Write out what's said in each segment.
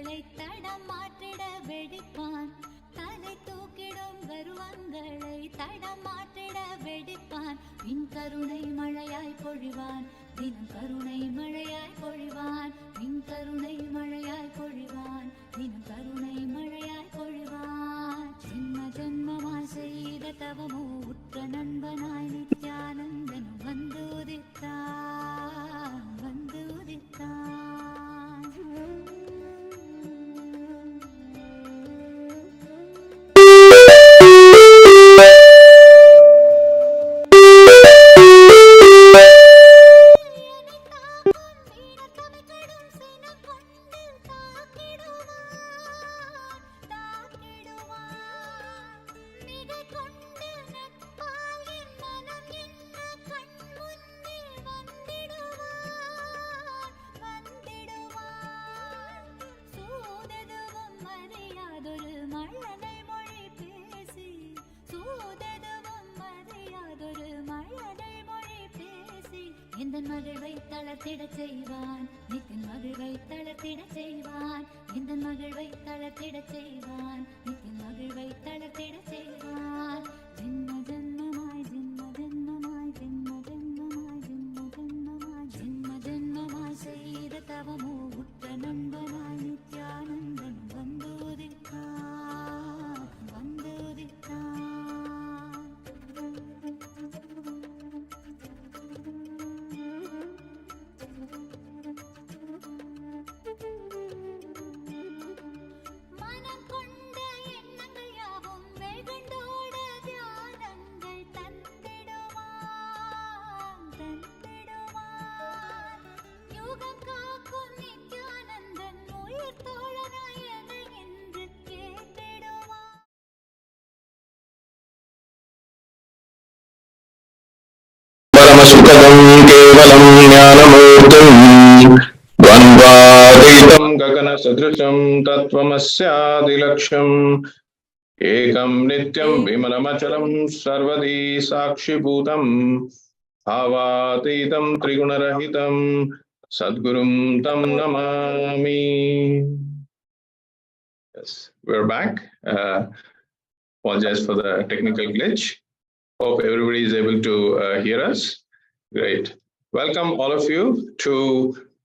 தங்களை தடம் மாற்றிட வெடிப்பான். தலை தூக்கிடும் கருவங்களை தடம் மாற்றிட வெடிப்பான். பின் கருணை மழையாய் பொழிவான். தினம் கருணை மழையாய் பொழிவான். பின் கருணை மழையாய் பொழிவான். தினம் கருணை மழையாய் பொழிவான். ஜென்ம ஜென்மமாய் செய்த தவமோ உற்ற நண்பனாய் நித்யானந்தன் வந்து உதித்தான், வந்து உதித்தான். எந்தன் மகிழ்வை தளர்த்திடச் செய்வான். நித்தின் மகிழ்வை தளர்த்திடச் செய்வான். எந்தன் மகிழ்வை தளர்த்திடச் செய்வான். நித்தின் மகிழ்வை தளர்த்திடச் செய்வான். ஜென்ம ஜென்மமாய் ஜென்ம ஜென்மமாய் ஜென்ம ஜென்மமாய் ஜென்ம ஜென்மமாய் ஜென்ம ஜென்மமாய் செய்த தவமோ உற்ற நண்பனாய் நித்யானந்தன் வந்து உதித்தான், வந்து உதித்தான். परमसुखदं केवलं ज्ञानमूर्तिं द्वन्द्वातीतं गगनसदृशं तत्त्वमस्यादिलक्ष्यम् एकं नित्यं विमलमचलं सर्वदी साक्षिभूतं भावातीतं त्रिगुणरहितं सद्गुरुं तं Namami. Yes, we're back. Apologize for the technical glitch. Hope everybody is able to hear us. Great. Welcome all of you to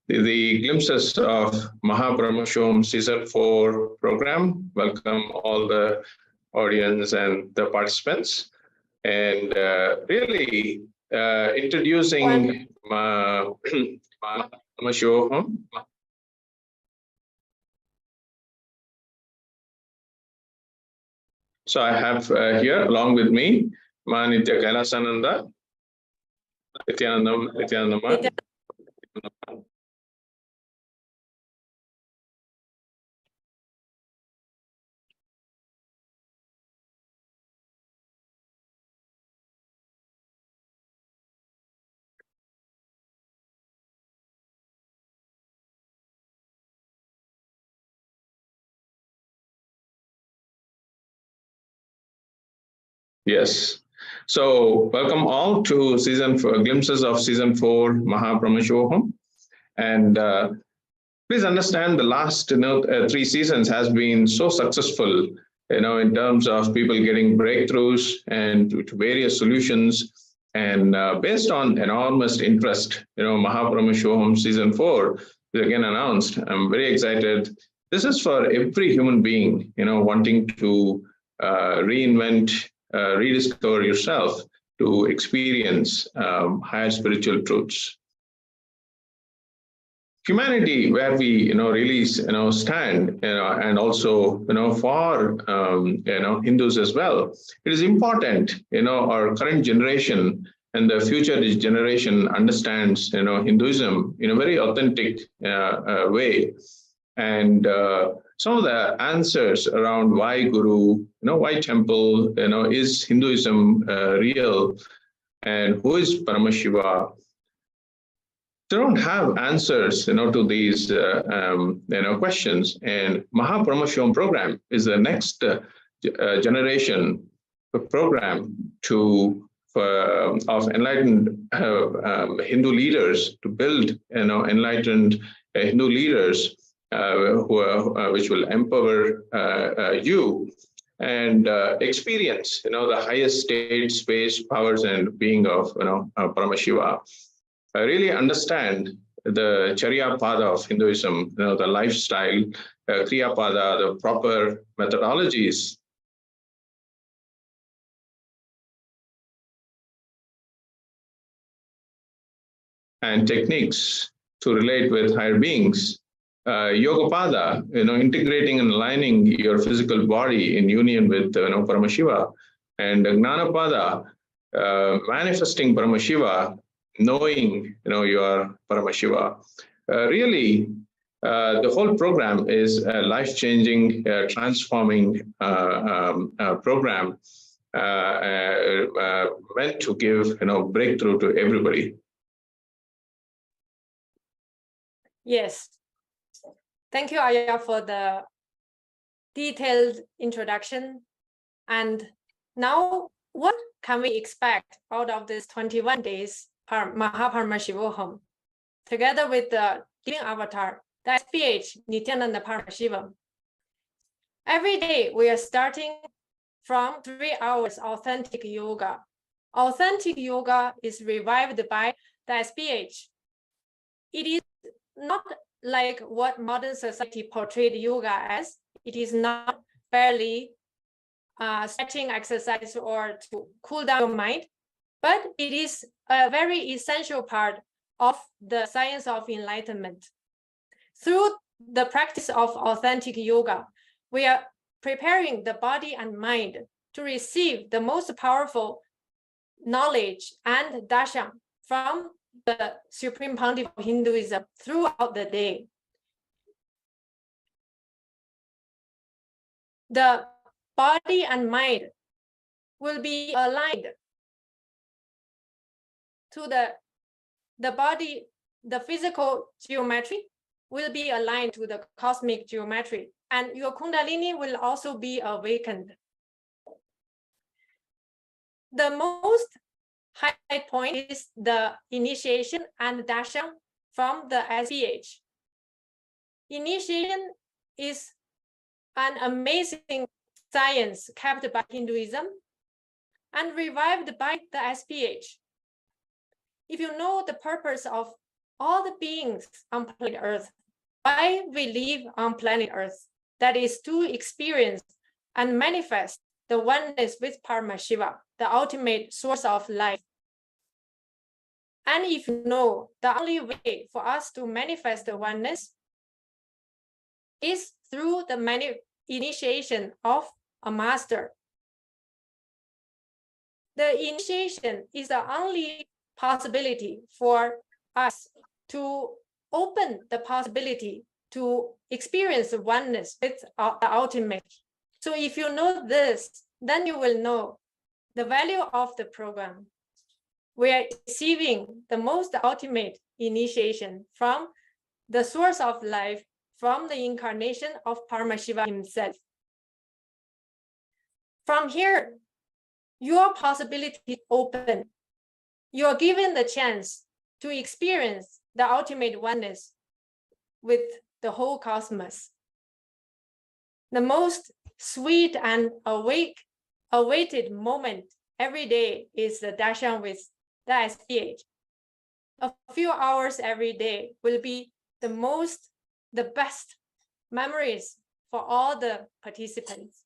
the glimpses of MahaParamashivoham Season 4 program. Welcome all the audience and the participants. And really introducing MahaParamashivoham. So I have here along with me Nithya Kailasananda, Nithyananda. Yes. So welcome all to glimpses of Season 4 MahaParamashivoham. And please understand the last 3 seasons has been so successful, in terms of people getting breakthroughs and to various solutions. And based on enormous interest, MahaParamashivoham Season 4 is again announced. I'm very excited. This is for every human being, wanting to reinvent, rediscover yourself to experience higher spiritual truths. Humanity, where we really stand, and also for Hindus as well, it is important our current generation and the future generation understands Hinduism in a very authentic way. And some of the answers around why Guru, why temple, is Hinduism real, and who is Paramashiva? They don't have answers, to these, questions. And MahaParamashivoham program is the next generation program of enlightened Hindu leaders to build, enlightened Hindu leaders which will empower you and experience, the highest state, space, powers, and being of, Paramashiva. Really understand the Charya Pada of Hinduism, the lifestyle, Kriya Pada, the proper methodologies and techniques to relate with higher beings. Yoga Pada, integrating and aligning your physical body in union with, Paramashiva, and Gnana Pada, manifesting Paramashiva, knowing, you are Paramashiva. Really, the whole program is a life-changing, transforming program meant to give, breakthrough to everybody. Yes. Thank you, Aya, for the detailed introduction. And now, what can we expect out of this 21 days MahaParamashivoham, together with the living avatar, the SPH Nithyananda Paramashivam? Every day, we are starting from 3 hours authentic yoga. Authentic yoga is revived by the SPH. It is not like what modern society portrayed yoga as. It is not barely stretching exercise or to cool down your mind, but it is a very essential part of the science of enlightenment. Through the practice of authentic yoga, we are preparing the body and mind to receive the most powerful knowledge and darshan from the Supreme Pontiff of Hinduism throughout the day. The body and mind will be aligned to the body, the physical geometry will be aligned to the cosmic geometry, and your Kundalini will also be awakened. The most highlight point is the initiation and darshan from the SPH. Initiation is an amazing science kept by Hinduism and revived by the SPH. If you know the purpose of all the beings on planet Earth, why we live on planet Earth, that is to experience and manifest the oneness with Paramashiva, the ultimate source of life. And if you know the only way for us to manifest the oneness is through the initiation of a master. The initiation is the only possibility for us to open the possibility to experience oneness with the ultimate. So if you know this, then you will know the value of the program. We are receiving the most ultimate initiation from the source of life, from the incarnation of Paramashiva himself. From here, your possibility open. You are given the chance to experience the ultimate oneness with the whole cosmos. The most sweet and awaited moment every day is the darshan with the SPH. A few hours every day will be the best memories for all the participants.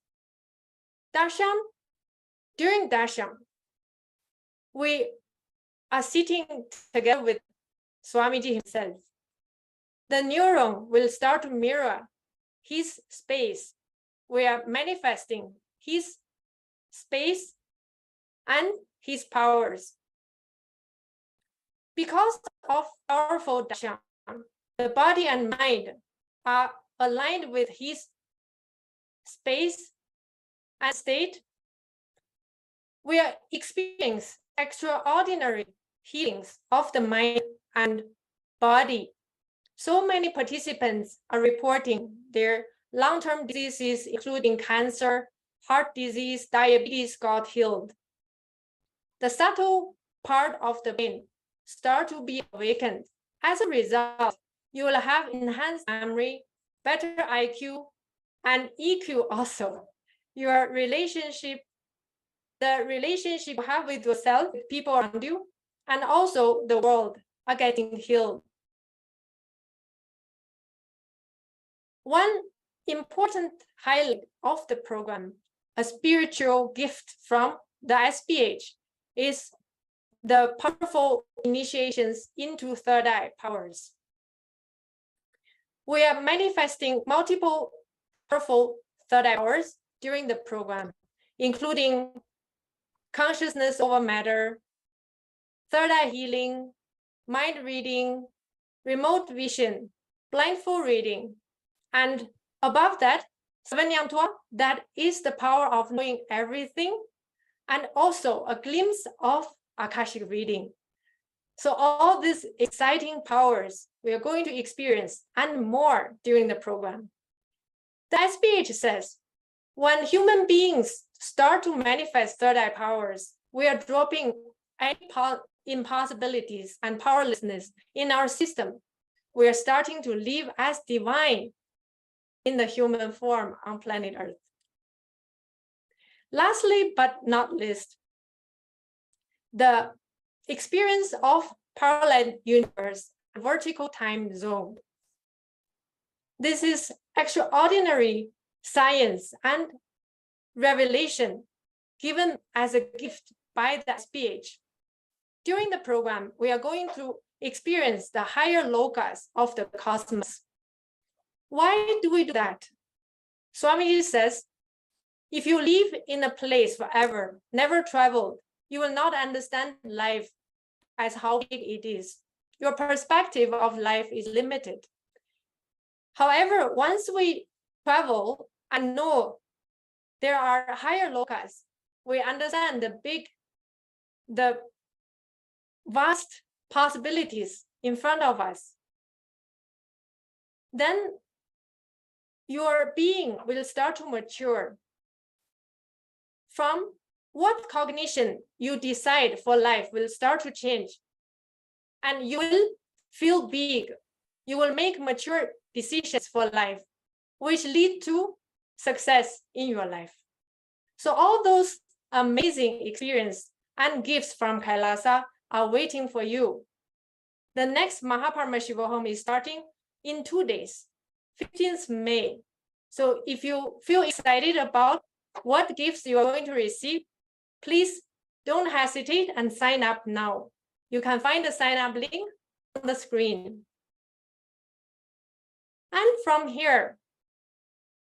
Darshan, during darshan, we are sitting together with Swamiji himself. The neuron will start to mirror his space. We are manifesting his space and his powers. Because of powerful darshan, the body and mind are aligned with his space and state. We are experiencing extraordinary healings of the mind and body. So many participants are reporting their long-term diseases, including cancer, heart disease, diabetes, got healed. The subtle part of the brain start to be awakened. As a result, you will have enhanced memory, better IQ, and EQ also. Your relationship, the relationship you have with yourself, with people around you, and also the world are getting healed. One important highlight of the program, a spiritual gift from the SPH, is the powerful initiations into third eye powers. We are manifesting multiple powerful third eye powers during the program, including consciousness over matter, third eye healing, mind reading, remote vision, blindfold reading, and above that, Savanyamtua, that is the power of knowing everything, and also a glimpse of Akashic reading. So all these exciting powers we are going to experience and more during the program. The SPH says, when human beings start to manifest third eye powers, we are dropping any impossibilities and powerlessness in our system. We are starting to live as divine in the human form on planet Earth. Lastly, but not least, the experience of parallel universe, vertical time zone. This is extraordinary science and revelation given as a gift by the SPH. During the program, we are going to experience the higher lokas of the cosmos. Why do we do that? Swami says, if you live in a place forever, never traveled, you will not understand life as how big it is. Your perspective of life is limited. However, once we travel and know there are higher lokas, we understand the vast possibilities in front of us. Then your being will start to mature. From what cognition you decide for life will start to change. And you will feel big. You will make mature decisions for life, which lead to success in your life. So all those amazing experiences and gifts from Kailasa are waiting for you. The next MahaParamashivoham is starting in 2 days, 15th May. So if you feel excited about what gifts you are going to receive, please don't hesitate and sign up now. You can find the sign up link on the screen. And from here,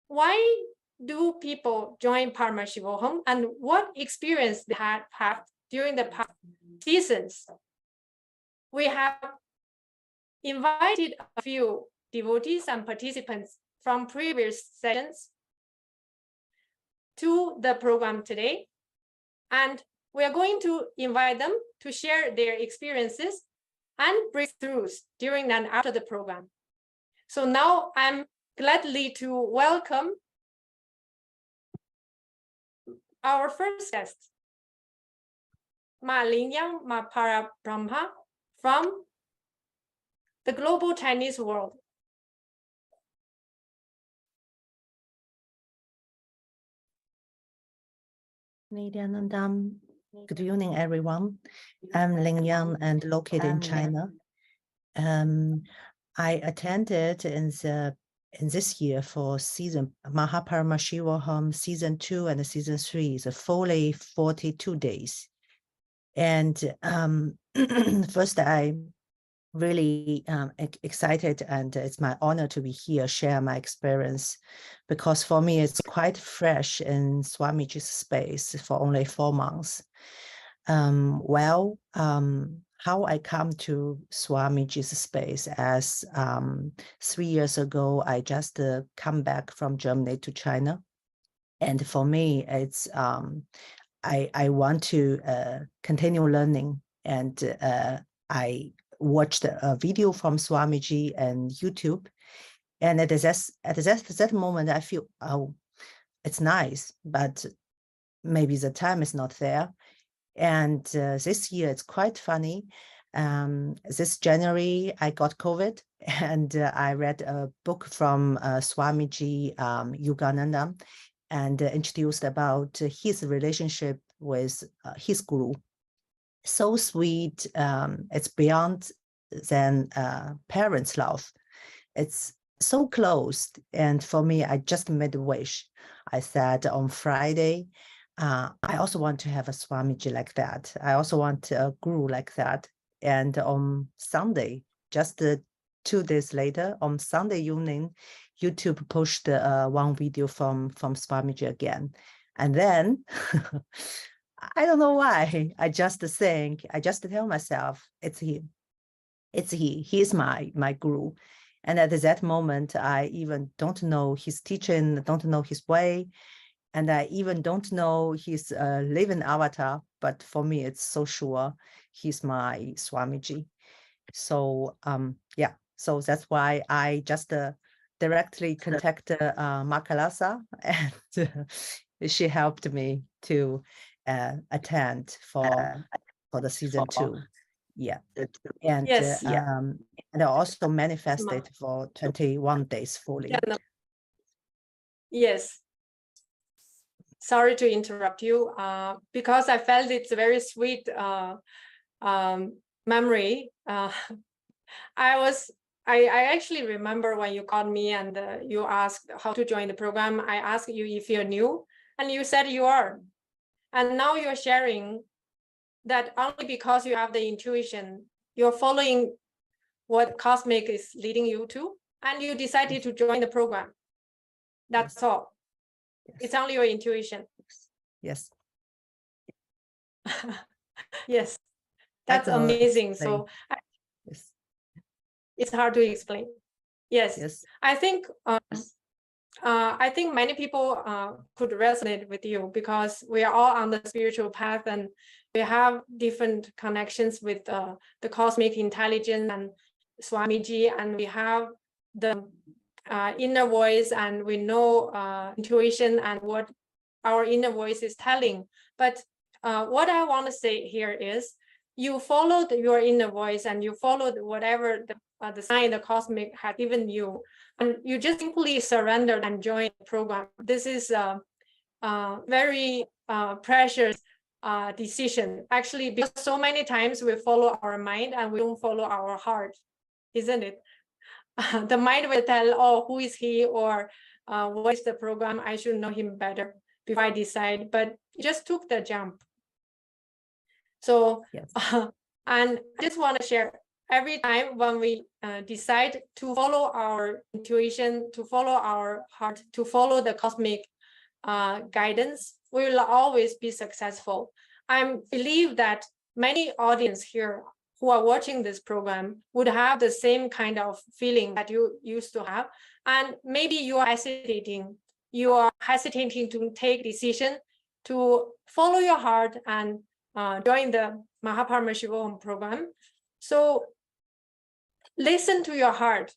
why do people join Paramashivoham and what experience they have during the past seasons? We have invited a few devotees and participants from previous sessions to the program today. And we are going to invite them to share their experiences and breakthroughs during and after the program. So now I'm gladly to welcome our first guest, Ling MahaParamashivoham from the global Chinese world. Nithyanandam. Good evening, everyone. I'm Ling Yang and located in China. I attended in this year for season MahaParamashivoham season 2 and season 3, so fully 42 days. And first, I really excited, and it's my honor to be here, share my experience, because for me it's quite fresh in Swamiji's space for only 4 months. How I come to Swamiji's space as 3 years ago, I just come back from Germany to China. And for me, it's I want to continue learning, and I watched a video from Swamiji and YouTube, and at that moment I feel, oh, it's nice, but maybe the time is not there. And this year it's quite funny. This January, I got COVID, and I read a book from Swamiji Yogananda, and introduced about his relationship with his guru. So sweet. It's beyond than parents' love. It's so close. And for me, I just made a wish. I said on Friday, I also want to have a Swamiji like that. I also want a guru like that. And on Sunday, just 2 days later, on Sunday evening, YouTube pushed one video from Swamiji again. And then I don't know why. I just tell myself, it's him. It's he is my guru. And at that moment, I even don't know his teaching, don't know his way. And I even don't know his living avatar. But for me, it's so sure he's my Swamiji. So yeah, so that's why I just directly contacted Makalasa, and she helped me to attend for the season 2. Yeah. And Yes. and I also manifested for 21 days fully. Yeah, no. Yes. Sorry to interrupt you, because I felt it's a very sweet memory. I actually remember when you called me and you asked how to join the program. I asked you if you're new, and you said you are. And now you're sharing that only because you have the intuition, you're following what Cosmic is leading you to, and you decided to join the program. That's all. Yes. It's only your intuition. Yes. Yes. That's amazing. So yes. It's hard to explain. Yes. Yes. I think many people could resonate with you, because we are all on the spiritual path, and we have different connections with the cosmic intelligence and Swamiji, and we have the inner voice, and we know intuition and what our inner voice is telling. But what I want to say here is, you followed your inner voice, and you followed whatever the sign the cosmic had given you, and you just simply surrendered and joined the program. This is a very precious decision, actually, because so many times we follow our mind and we don't follow our heart, isn't it? The mind will tell, oh, who is he, or what is the program? I should know him better before I decide. But you just took the jump. So, yes. And I just want to share, every time when we decide to follow our intuition, to follow our heart, to follow the cosmic guidance, we will always be successful. I believe that many audience here who are watching this program would have the same kind of feeling that you used to have. And maybe you are hesitating to take decision to follow your heart and join the MahaParamashivoham program. So listen to your heart.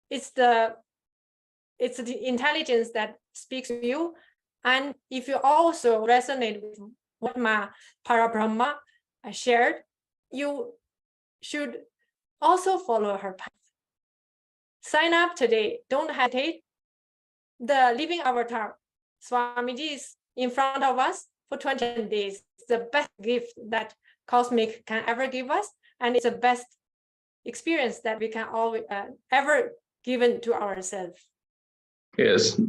It's the intelligence that speaks to you. And if you also resonate with what MahaParabrahma shared, you should also follow her path. Sign up today. Don't hesitate. The living avatar, Swamiji, is in front of us for 20 days. It's the best gift that Cosmic can ever give us, and it's the best experience that we can always ever given to ourselves. Yes.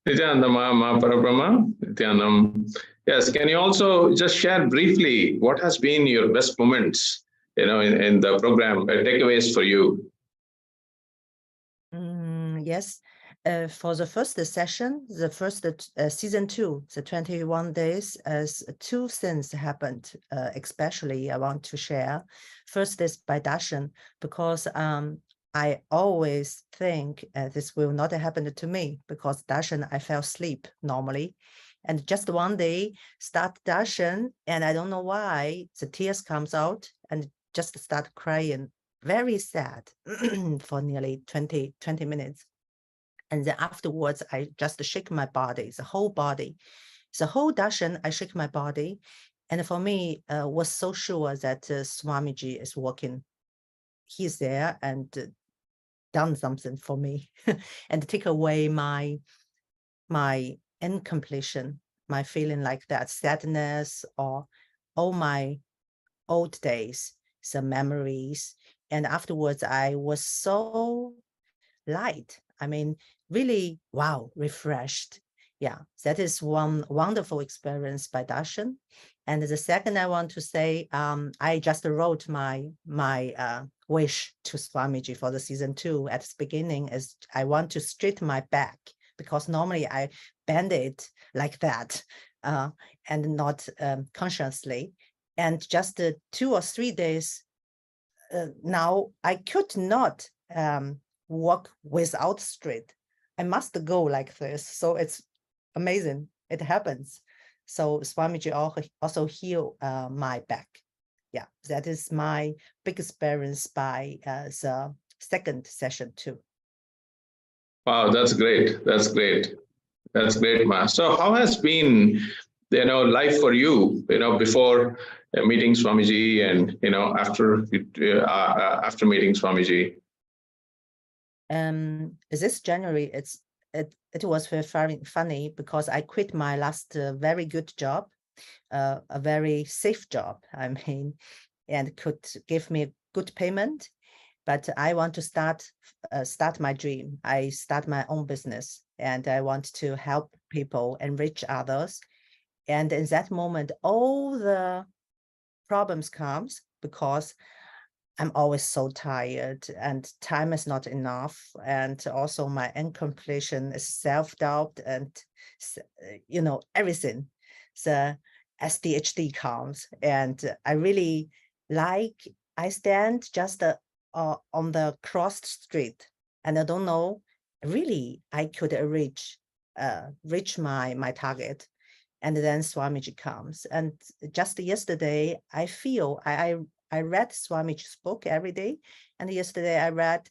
Nithyananda MahaParabrahma, Nithyanam. Yes, can you also just share briefly what has been your best moments, in the program, takeaways for you? Yes. For the first session, the first season 2, the 21 days, as 2 things happened, especially I want to share. First is by darshan, because I always think this will not happen to me, because darshan, I fell asleep normally. And just one day, start darshan, and I don't know why, the tears comes out and just start crying, very sad for nearly 20 minutes. And then afterwards, I just shake my body, the whole body. The whole darshan, I shake my body. And for me, was so sure that Swamiji is working. He's there and done something for me and take away my incompletion, my feeling like that, sadness, or all my old days, some memories. And afterwards, I was so light. I mean, really, wow, refreshed. Yeah, that is one wonderful experience by Darshan. And the second I want to say, I just wrote my wish to Swamiji for the season 2 at the beginning is I want to straighten my back, because normally I bend it like that and not consciously. And just 2 or 3 days now, I could not walk without straight. I must go like this. So it's amazing. It happens. So Swamiji also heal my back. Yeah, that is my big experience by the second session too. Wow, that's great. That's great. That's great, Ma. So how has been, life for you, before meeting Swamiji and, after meeting Swamiji? This January, it was very funny because I quit my last very good job, a very safe job, I mean, and could give me good payment. But I want to start my dream. I start my own business, and I want to help people, enrich others. And in that moment, all the problems comes because I'm always so tired and time is not enough. And also my incompletion is self-doubt and, everything. The SDHD comes. And I really I stand just on the crossed street, and I don't know, really, I could reach my target. And then Swamiji comes. And just yesterday, I feel I read Swamiji's book every day. And yesterday I read,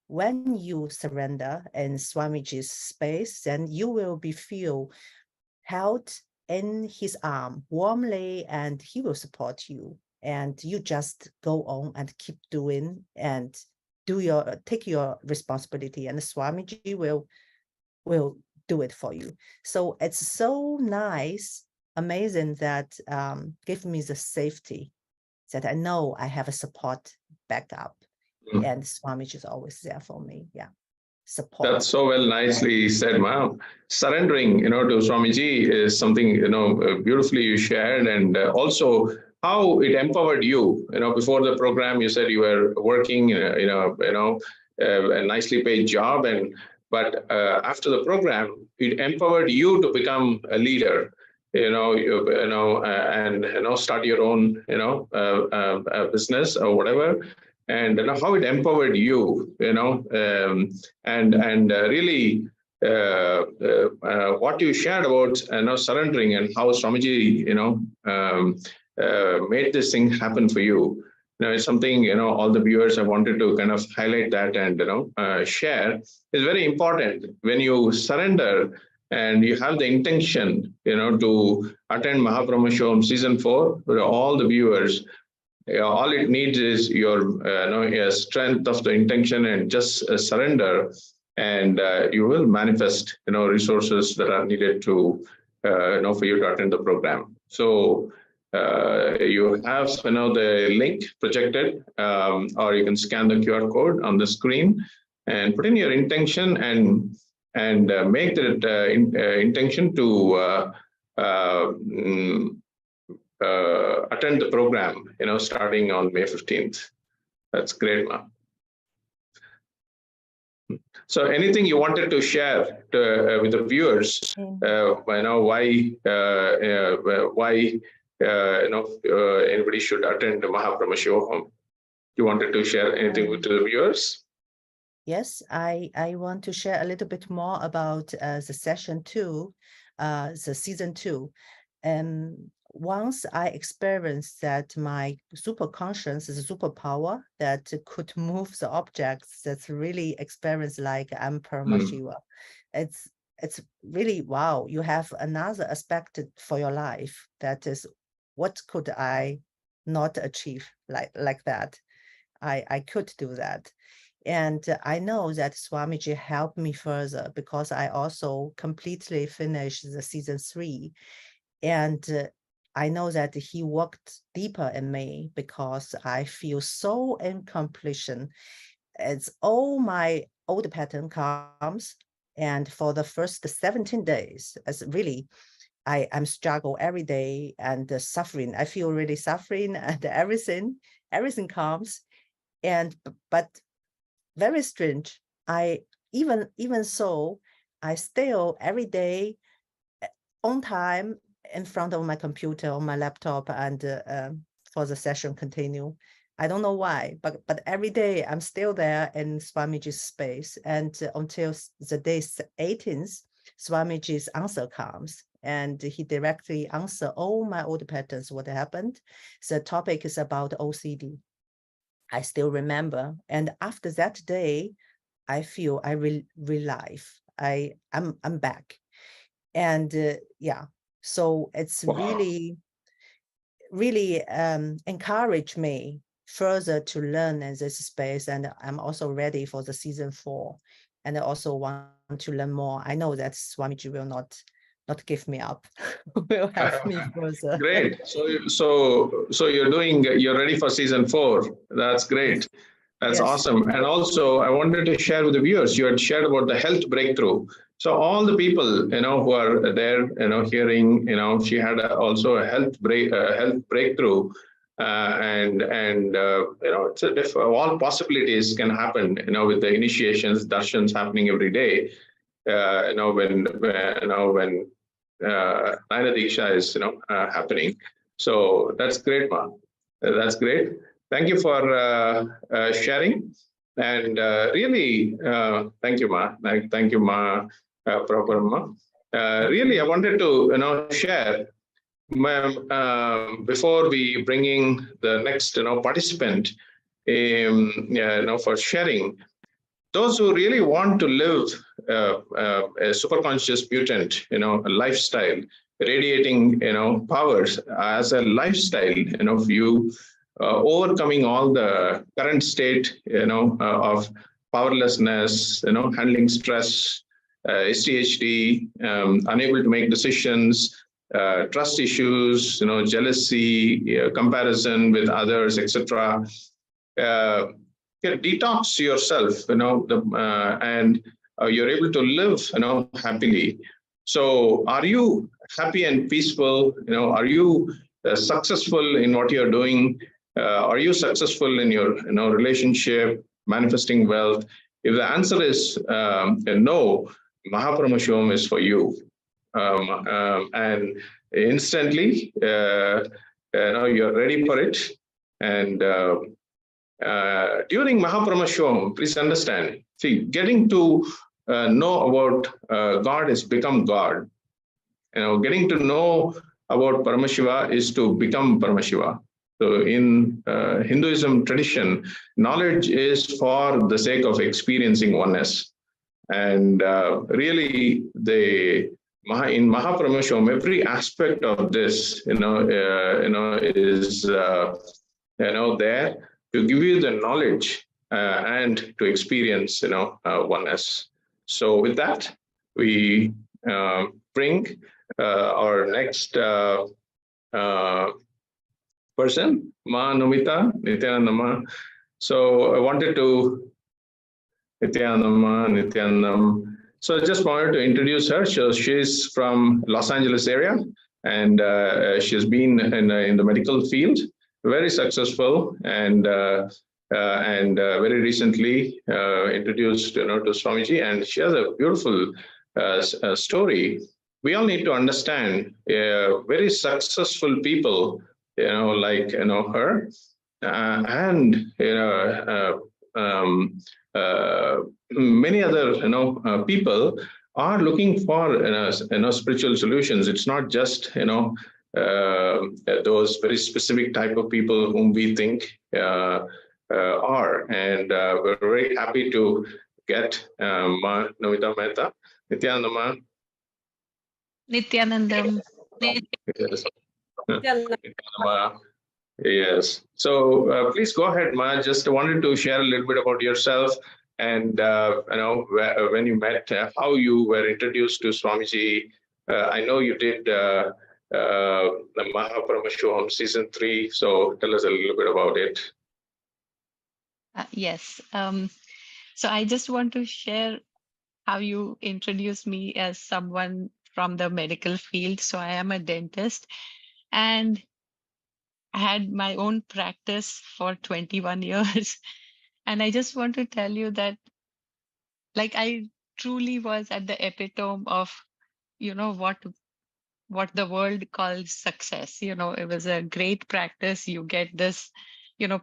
when you surrender in Swamiji's space, then you will be feel held in his arm warmly, and he will support you. And you just go on and keep doing and take your responsibility, and Swamiji will do it for you. So it's so nice, amazing that give me the safety that I know I have a support backup, and Swamiji is always there for me. Yeah, support. That's so well, nicely said, Ma. Surrendering, to Swamiji is something, beautifully you shared, and also how it empowered you. Before the program, you said you were working, a nicely paid job, but after the program, it empowered you to become a leader. And start your own, business or whatever, and how it empowered you, and really what you shared about surrendering and how Swamiji, made this thing happen for you. It's something, all the viewers have wanted to kind of highlight that and, share. It's very important when you surrender and you have the intention, to attend MahaParamashivoham season 4, for all the viewers. All it needs is your strength of the intention and just surrender, and you will manifest resources that are needed to for you to attend the program. So you have the link projected, or you can scan the QR code on the screen and put in your intention and make that intention to attend the program, starting on May 15th. That's great, Ma. So anything you wanted to share with the viewers, why anybody should attend MahaParamashivoham? You wanted to share anything with the viewers? Yes, I want to share a little bit more about the session 2, the season 2. Once I experienced that my superconscious is a superpower that could move the objects, that's really experienced like I'm Paramashiva. It's really, wow, you have another aspect for your life that is what could I not achieve like that? I could do that. And I know that Swamiji helped me further because I also completely finished the season 3. And I know that he worked deeper in me because I feel so in completion. It's all my old pattern comes. And for the first 17 days, as really, I'm struggle every day and suffering. I feel really suffering and everything comes. And but very strange. I even so, I still every day on time in front of my computer on my laptop and for the session continue. I don't know why, but every day I'm still there in Swamiji's space, and until the day 18th, Swamiji's answer comes, and he directly answer all my old patterns. What happened? The topic is about OCD. I still remember, and after that day, I feel I relive. I'm back, and yeah. So it's really encouraged me further to learn in this space, and I'm also ready for the season 4, and I also want to learn more. I know that Swamiji will not give me up, will help me further. Great. So you're ready for season 4. That's great. That's awesome. And also, I wanted to share with the viewers, you had shared about the health breakthrough. So all the people, who are there, hearing, she had also a health breakthrough, it's all possibilities can happen, with the initiations, darshans happening every day. When Nayana Diksha is, happening. So that's great, Ma. That's great. Thank you for sharing, and really, thank you, Ma. Thank you, Ma, Prabhupada. Really, I wanted to, share, before we bringing the next, participant, for sharing. Those who really want to live a superconscious mutant, a lifestyle, radiating, powers as a lifestyle, view, overcoming all the current state, of powerlessness, handling stress, STHD, unable to make decisions, trust issues, jealousy, comparison with others, etc. Detox yourself, and you're able to live, happily. So, are you happy and peaceful? Are you successful in what you're doing? Are you successful in your, relationship, manifesting wealth? If the answer is no, MahaParamashivoham is for you, and instantly, you're ready for it, and. During MahaParamashivoham, please understand, see, getting to know about God is become God. Getting to know about Paramashiva is to become Paramashiva. So in Hinduism tradition, knowledge is for the sake of experiencing oneness. And really, in MahaParamashivoham, every aspect of this, is, there to give you the knowledge and to experience, oneness. So with that, we bring our next person, Ma Numita Nithyananda. So I wanted to Nithyanandam. So I just wanted to introduce her. So she's from Los Angeles area, and she's been in the medical field. Very successful, and very recently introduced, to Swamiji, and she has a beautiful story. We all need to understand very successful people, like her, and many other people are looking for spiritual solutions. It's not just those very specific type of people whom we think are, and we're very happy to get Ma Numita Mehta. Nithyanandam. Nithyanandam. Yes. Yes. So please go ahead, Ma. Just wanted to share a little bit about yourself and when you met, how you were introduced to Swamiji. I know you did the MahaParamashivoham season 3. So tell us a little bit about it. Yes. So I just want to share how you introduced me as someone from the medical field. So I am a dentist, and I had my own practice for 21 years. And I just want to tell you that, like, I truly was at the epitome of, what the world calls success. It was a great practice. You get this,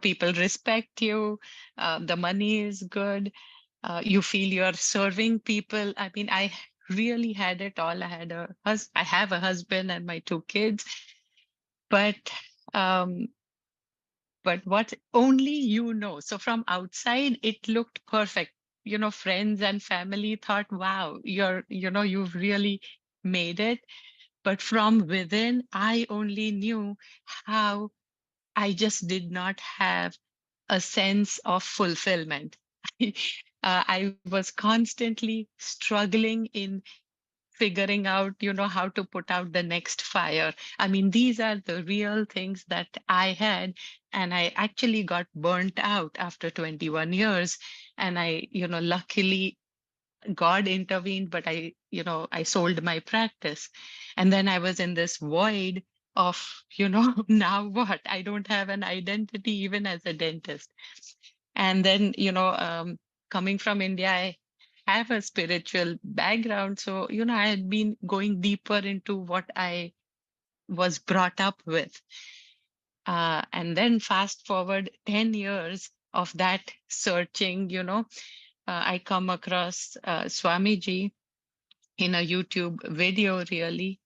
people respect you, the money is good, you feel you're serving people. I mean, I really had it all. I have a husband and my 2 kids, but um, what only So from outside, it looked perfect. Friends and family thought, wow, you've really made it. But from within, I only knew how I just did not have a sense of fulfillment. I was constantly struggling in figuring out, how to put out the next fire. I mean, these are the real things that I had, and I actually got burnt out after 21 years. And luckily God intervened, but I sold my practice. And then I was in this void of, now what? I don't have an identity even as a dentist. And then, coming from India, I have a spiritual background. So, I had been going deeper into what I was brought up with. And then fast forward 10 years of that searching, I come across Swamiji in a YouTube video, really.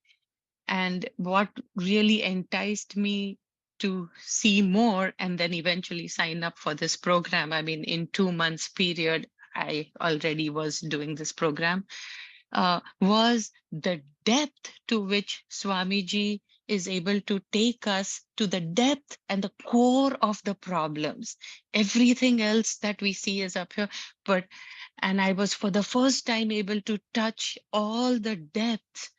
And what really enticed me to see more and then eventually sign up for this program. I mean, in 2 months period, I already was doing this program, was the depth to which Swamiji is able to take us to the depth and the core of the problems. Everything else that we see is up here, and I was for the first time able to touch all the depth.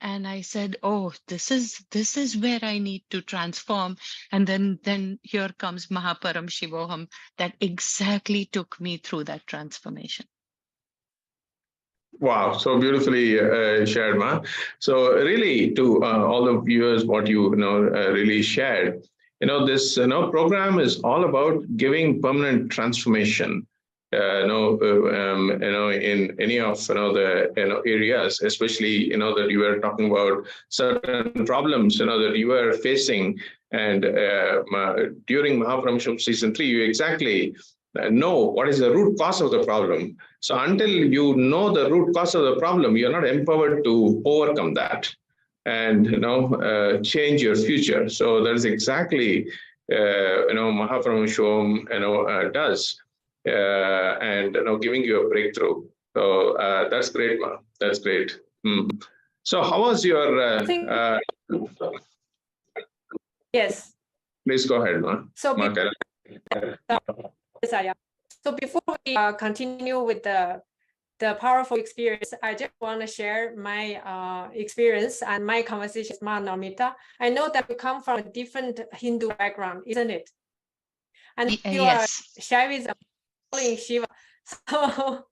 And I said, oh, this is where I need to transform. And then here comes MahaParamashivoham that exactly took me through that transformation. Wow, so beautifully shared, Ma. So really, to all the viewers, what you really shared, this program is all about giving permanent transformation. In any of the areas, especially that you were talking about certain problems that you were facing, and during MahaParamashivoham season 3, you exactly know what is the root cause of the problem. So until you know the root cause of the problem, you're not empowered to overcome that and change your future. So that is exactly MahaParamashivoham does, and giving you a breakthrough. So that's great, Ma. That's great. So how was your? Yes. Please go ahead, Ma. So so before we continue with the powerful experience, I just want to share my experience and my conversation with Ma Namita. I know that we come from a different Hindu background, isn't it? And you yes. are Shaivism, following Shiva. So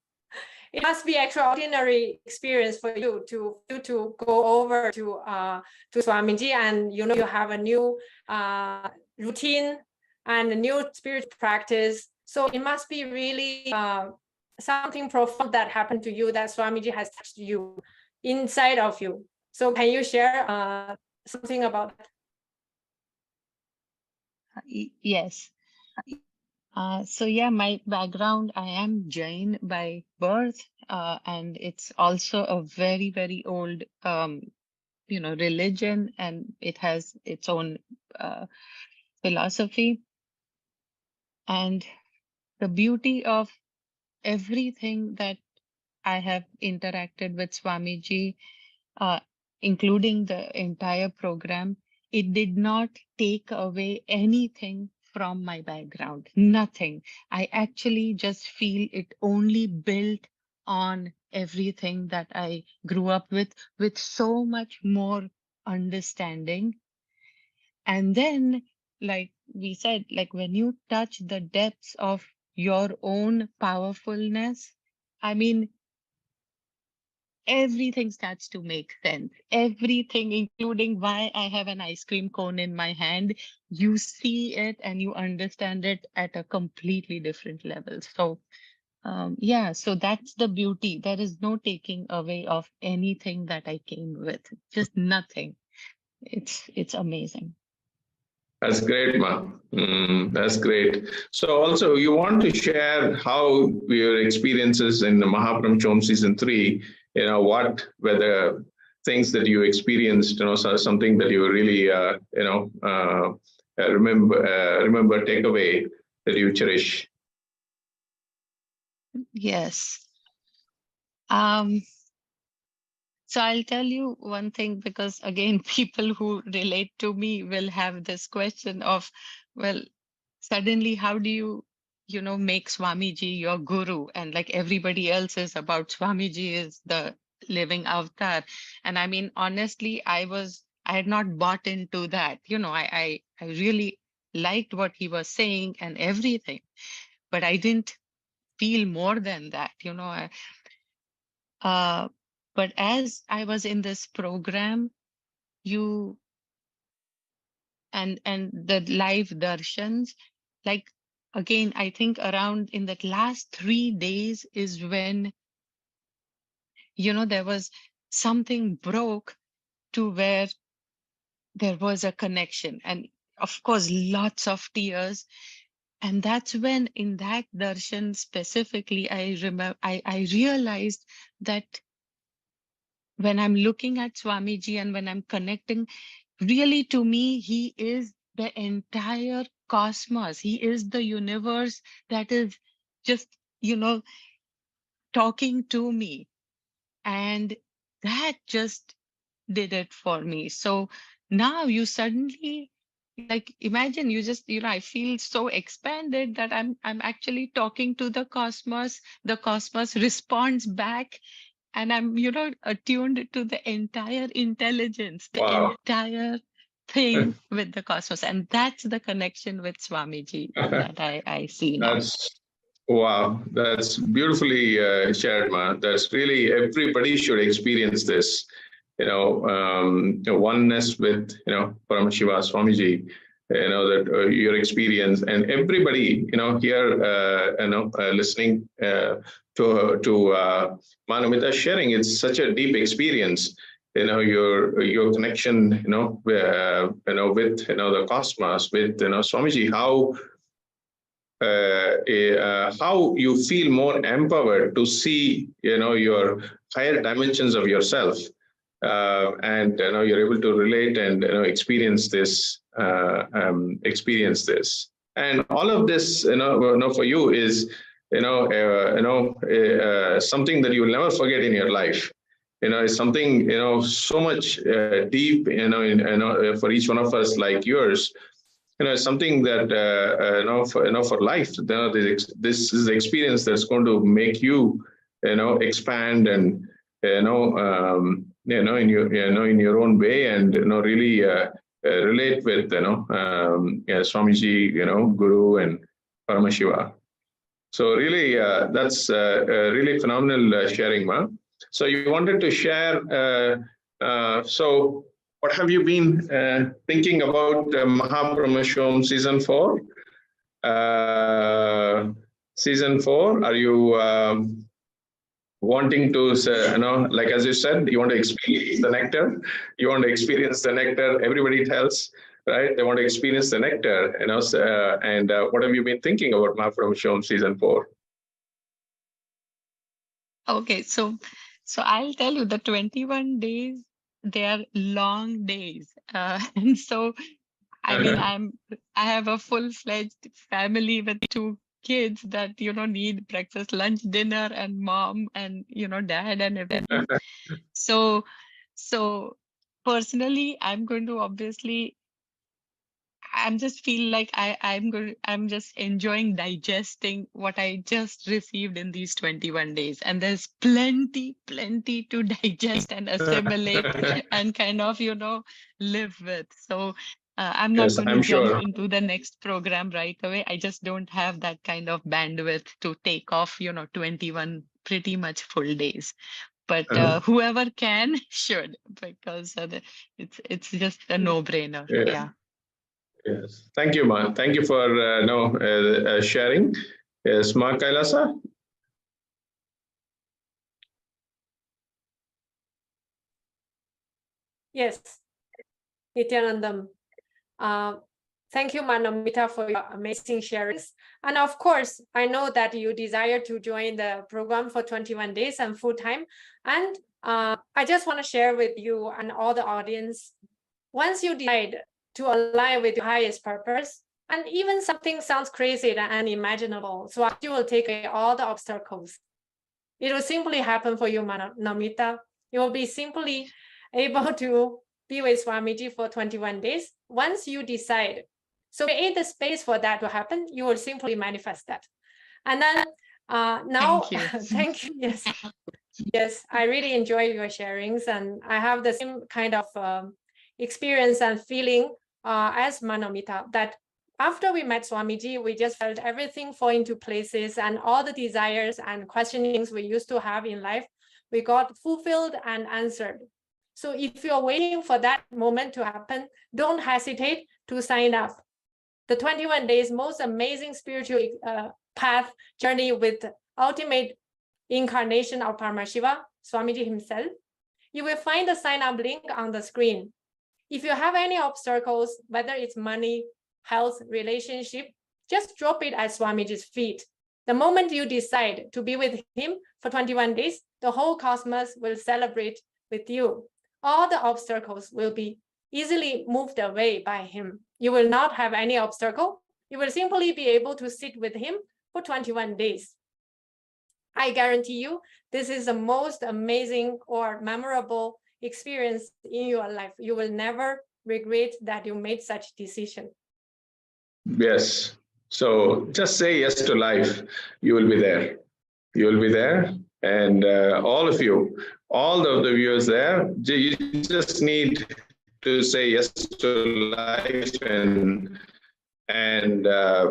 it must be extraordinary experience for you to go over to Swamiji, and you have a new routine and a new spiritual practice. So it must be really something profound that happened to you, that Swamiji has touched you inside of you. So can you share something about that? Yes. So yeah, my background, I am Jain by birth, and it's also a very, very old, religion, and it has its own philosophy. And the beauty of everything that I have interacted with Swamiji, including the entire program, it did not take away anything from my background, nothing. I actually just feel it only built on everything that I grew up with so much more understanding. And then, like we said, like when you touch the depths of your own powerfulness, I mean, everything starts to make sense. Everything, including why I have an ice cream cone in my hand, you see it and you understand it at a completely different level. So, yeah, so that's the beauty. There is no taking away of anything that I came with, just nothing. It's amazing. That's great, Ma. That's great. So also you want to share how your experiences in the MahaParamashivoham season 3, what were the things that you experienced, so something that you really, remember, take away that you cherish. Yes. So I'll tell you one thing, because again, people who relate to me will have this question of, well, suddenly how do you, make Swamiji your guru? And like everybody else is about Swamiji is the living avatar. And I mean, honestly, I had not bought into that. I really liked what he was saying and everything, but I didn't feel more than that, but as I was in this program, and the live darshans, like again, I think around in that last 3 days is when, there was something broke to where there was a connection, and of course, lots of tears. And that's when in that darshan specifically, I remember, I realized that when I'm looking at Swamiji and when I'm connecting, really to me, he is the entire cosmos. He is the universe that is just, talking to me. And that just did it for me. So now you suddenly, like, imagine you just, I feel so expanded that I'm actually talking to the cosmos. The cosmos responds back, and I'm, attuned to the entire intelligence, the Wow. entire thing with the cosmos. And that's the connection with Swamiji that I see now. Wow, that's beautifully shared, Ma. That's really, everybody should experience this, oneness with, Paramashiva, Swamiji, that your experience, and everybody, here, listening to Manamita sharing, it's such a deep experience. Your connection, with, the cosmos, with, Swamiji, how you feel more empowered to see, your higher dimensions of yourself, and you're able to relate and experience this, and all of this, for you is, something that you will never forget in your life. It's something, so much deep, for each one of us like yours. Something that for life. This is the experience that's going to make you, expand and in your own way, and really relate with Swamiji, Guru and Paramashiva. So really, that's really phenomenal sharing, Ma. So you wanted to share. So what have you been thinking about MahaParamashivoham season 4? Season 4, are you wanting to, like as you said, you want to experience the nectar? You want to experience the nectar. Everybody tells, right? They want to experience the nectar, and what have you been thinking about MahaParamashivoham season 4? Okay, so I'll tell you, the 21 days, they are long days. And so, I mean, I have a full-fledged family with 2 kids that, need breakfast, lunch, dinner, and mom and, dad and everything. So personally, I'm going to obviously I'm just feel like I'm just enjoying digesting what I just received in these 21 days. And there's plenty to digest and assimilate and kind of, live with. So I'm not Yes, going to I'm jump sure. into the next program right away. I just don't have that kind of bandwidth to take off, 21 pretty much full days. But whoever can should, because it's just a no-brainer. Yeah. Yes. Thank you, Ma. Thank you for sharing. Yes, Ma Kailasa. Yes, Nithyanandam. Thank you, Namita, for your amazing sharings. And of course, I know that you desire to join the program for 21 days and full time. And I just want to share with you and all the audience, once you decide to align with your highest purpose, and even something sounds crazy and unimaginable, so you will take away all the obstacles. It will simply happen for you, Namita. You will be simply able to be with Swamiji for 21 days. Once you decide, so create the space for that to happen, you will simply manifest that. And then now, Thank you. thank you. Yes, yes, I really enjoy your sharings, and I have the same kind of experience and feeling as Manamita, that after we met Swamiji, we just felt everything fall into places, and all the desires and questionings we used to have in life, we got fulfilled and answered. So if you're waiting for that moment to happen, don't hesitate to sign up. The 21 days most amazing spiritual path journey with ultimate incarnation of Paramashiva, Swamiji himself. You will find the sign up link on the screen. If you have any obstacles, whether it's money, health, relationship, just drop it at Swamiji's feet. The moment you decide to be with him for 21 days, the whole cosmos will celebrate with you. All the obstacles will be easily moved away by him. You will not have any obstacle. You will simply be able to sit with him for 21 days. I guarantee you, this is the most amazing or memorable experience in your life. You will never regret that you made such decision. Yes. So just say yes to life. You will be there. You will be there. And all of you, all the viewers there, you just need to say yes to life and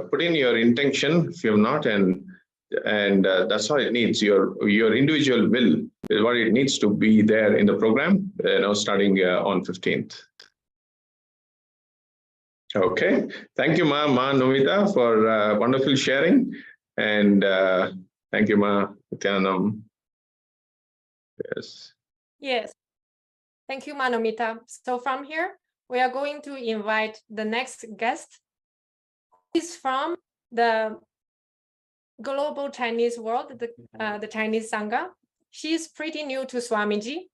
put in your intention if you have not, and that's all it needs. Your individual will is what it needs to be there in the program, starting on 15th. Okay, thank you, Ma Nomita, for wonderful sharing, and thank you, Ma Nithyanandam. Yes. Yes. Thank you, Nomita. So from here, we are going to invite the next guest. He's from the global Chinese world, the Chinese Sangha. She's pretty new to Swamiji.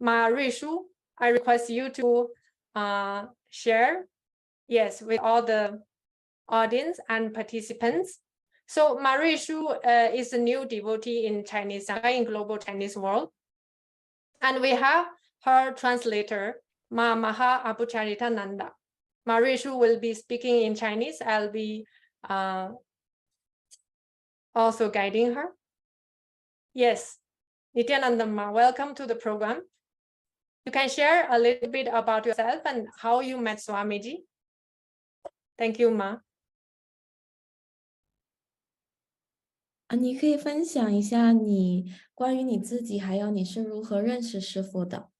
Ma Ruishu, I request you to share, yes, with all the audience and participants. So Ma Ruishu is a new devotee in Chinese Sangha, in global Chinese world. And we have her translator, Ma MahaParamashivoham. Ma Ruishu will be speaking in Chinese. I'll be also guiding her. Yes, Nithyananda Ma, welcome to the program. You can share a little bit about yourself and how you met Swamiji. Thank you, Ma. 你可以分享一下你关于你自己，还有你是如何认识师父的。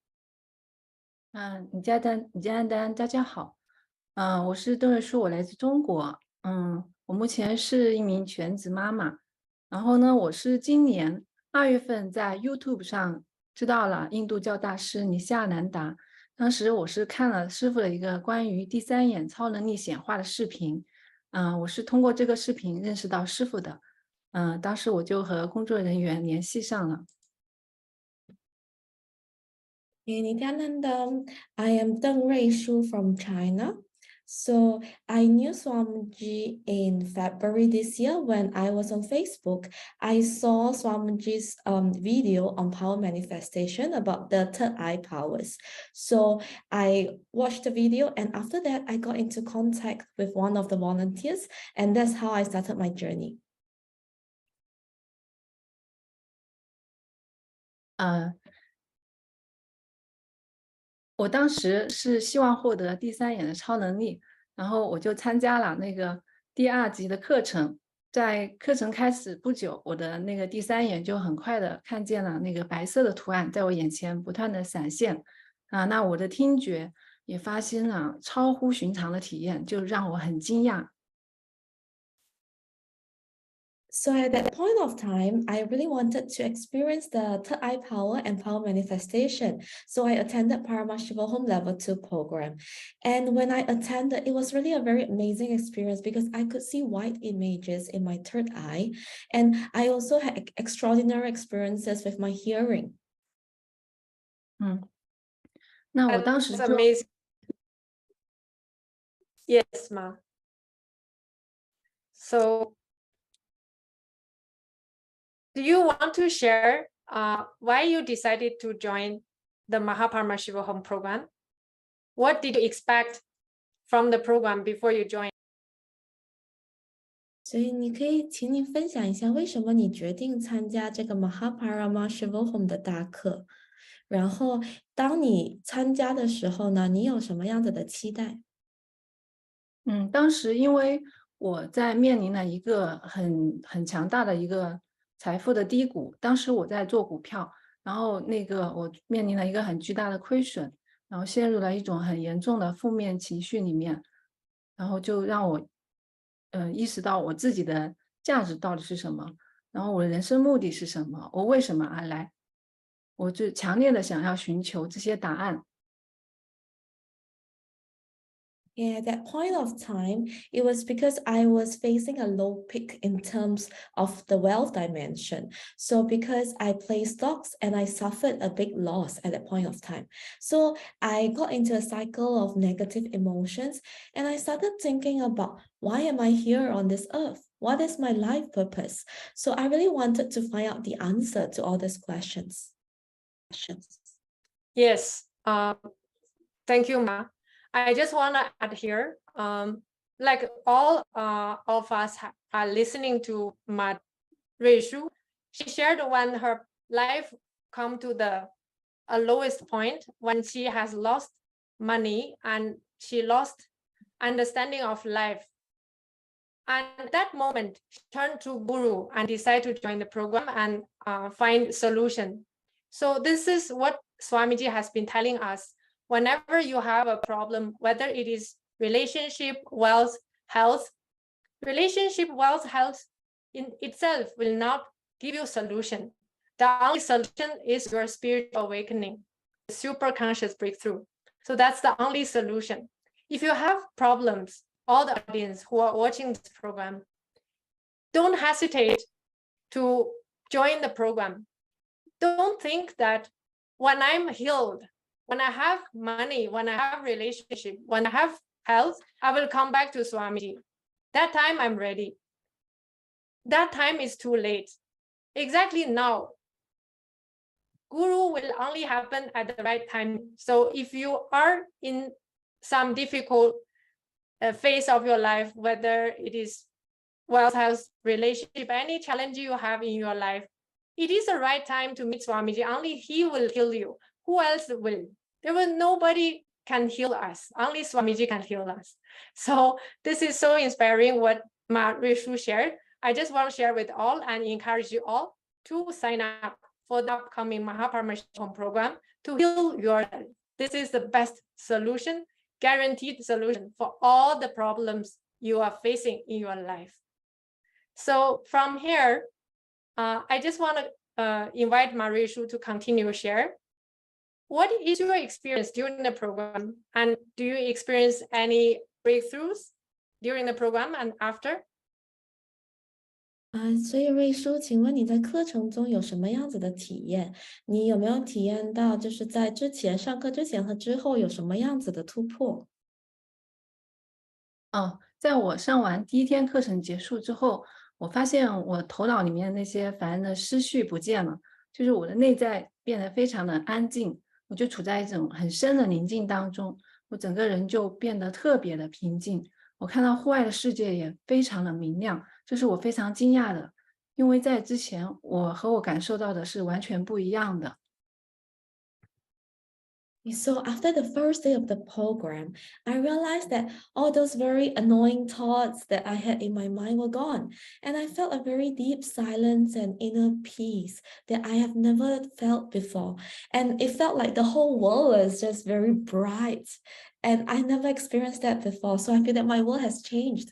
李佳丹，大家好。我是邓瑞舒，我来自中国。我目前是一名全职妈妈。然后呢，我是今年2月份在 YouTube 上知道了印度教大师尼夏南达。当时我是看了师父的一个关于第3眼超能力显化的视频。我是通过这个视频认识到师父的。当时我就和工作人员联系上了。Nithyananda, I am Deng Ruishu from China. So I knew Swamiji in February this year when I was on Facebook. I saw Swamiji's video on power manifestation about the third eye powers. So I watched the video, and after that, I got into contact with one of the volunteers, and that's how I started my journey. 我当时是希望获得第三眼的超能力，然后我就参加了那个第2级的课程。在课程开始不久，我的那个第三眼就很快的看见了那个白色的图案在我眼前不断的闪现。那我的听觉也发生了超乎寻常的体验，就让我很惊讶。So at that point of time, I really wanted to experience the third eye power and power manifestation. So I attended Paramashivoham level 2 program. And when I attended, it was really a very amazing experience because I could see white images in my third eye. And I also had extraordinary experiences with my hearing. 那我当时 That's 就 amazing. Yes, Ma. So do you want to share why you decided to join the MahaParamashivoham program? What did you expect from the program before you joined? 所以你可以请你分享一下，为什么你决定参加这个 MahaParamashivoham 的大课？然后当你参加的时候呢，你有什么样子的期待？当时因为我在面临了一个很强大的一个财富的低谷，当时我在做股票，然后那个我面临了一个很巨大的亏损，然后陷入了一种很严重的负面情绪里面，然后就让我意识到我自己的价值到底是什么，然后我的人生目的是什么，我为什么而来，我就强烈的想要寻求这些答案。Yeah, at that point of time, it was because I was facing a low peak in terms of the wealth dimension. So because I played stocks and I suffered a big loss at that point of time. So I got into a cycle of negative emotions and I started thinking about why am I here on this earth? What is my life purpose? So I really wanted to find out the answer to all these questions. Yes. Thank you, Ma. I just want to add here, like all of us are listening to Ma Ruishu. She shared when her life come to the lowest point when she has lost money and she lost understanding of life. And at that moment, she turned to Guru and decided to join the program and find solution. So this is what Swamiji has been telling us. Whenever you have a problem, whether it is relationship, wealth, health, relationship, wealth, health in itself will not give you solution. The only solution is your spiritual awakening, the superconscious breakthrough. So that's the only solution. If you have problems, all the audience who are watching this program, don't hesitate to join the program. Don't think that when I'm healed, when I have money, when I have relationship, when I have health, I will come back to Swamiji. That time I'm ready. That time is too late. Exactly now. Guru will only happen at the right time. So if you are in some difficult phase of your life, whether it is wealth, health, relationship, any challenge you have in your life, it is the right time to meet Swamiji. Only he will heal you. Who else will? Nobody can heal us. Only Swamiji can heal us. So this is so inspiring what Ma Rishu shared. I just want to share with all and encourage you all to sign up for the upcoming MahaParamashivoham program to heal your life. This is the best solution, guaranteed solution for all the problems you are facing in your life. So from here, I just want to invite Marishu to continue share. What is your experience during the program? And do you experience any breakthroughs during the program and after? 所以瑞叔，请问你在课程中有什么样子的体验？你有没有体验到，就是在上课之前和之后有什么样子的突破？在我上完第一天课程结束之后，我发现我头脑里面那些烦的思绪不见了，就是我的内在变得非常的安静，我就处在一种很深的宁静当中，我整个人就变得特别的平静。我看到户外的世界也非常的明亮，这是我非常惊讶的，因为在之前我和我感受到的是完全不一样的。So after the first day of the program, I realized that all those very annoying thoughts that I had in my mind were gone. And I felt a very deep silence and inner peace that I have never felt before. And it felt like the whole world was just very bright. And I never experienced that before. So I feel that my world has changed.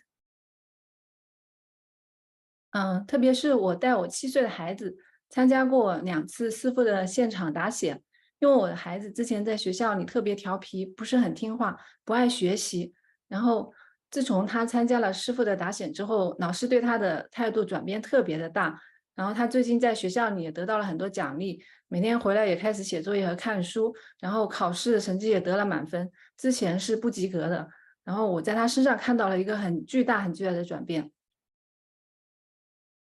特别是我带我7岁的孩子参加过2次师父的现场答写，因为我的孩子之前在学校里特别调皮，不是很听话，不爱学习。然后自从他参加了师父的答写之后，老师对他的态度转变特别的大。然后他最近在学校里也得到了很多奖励，每天回来也开始写作业和看书，然后考试的成绩也得了满分，之前是不及格的。然后我在他身上看到了一个很巨大的转变。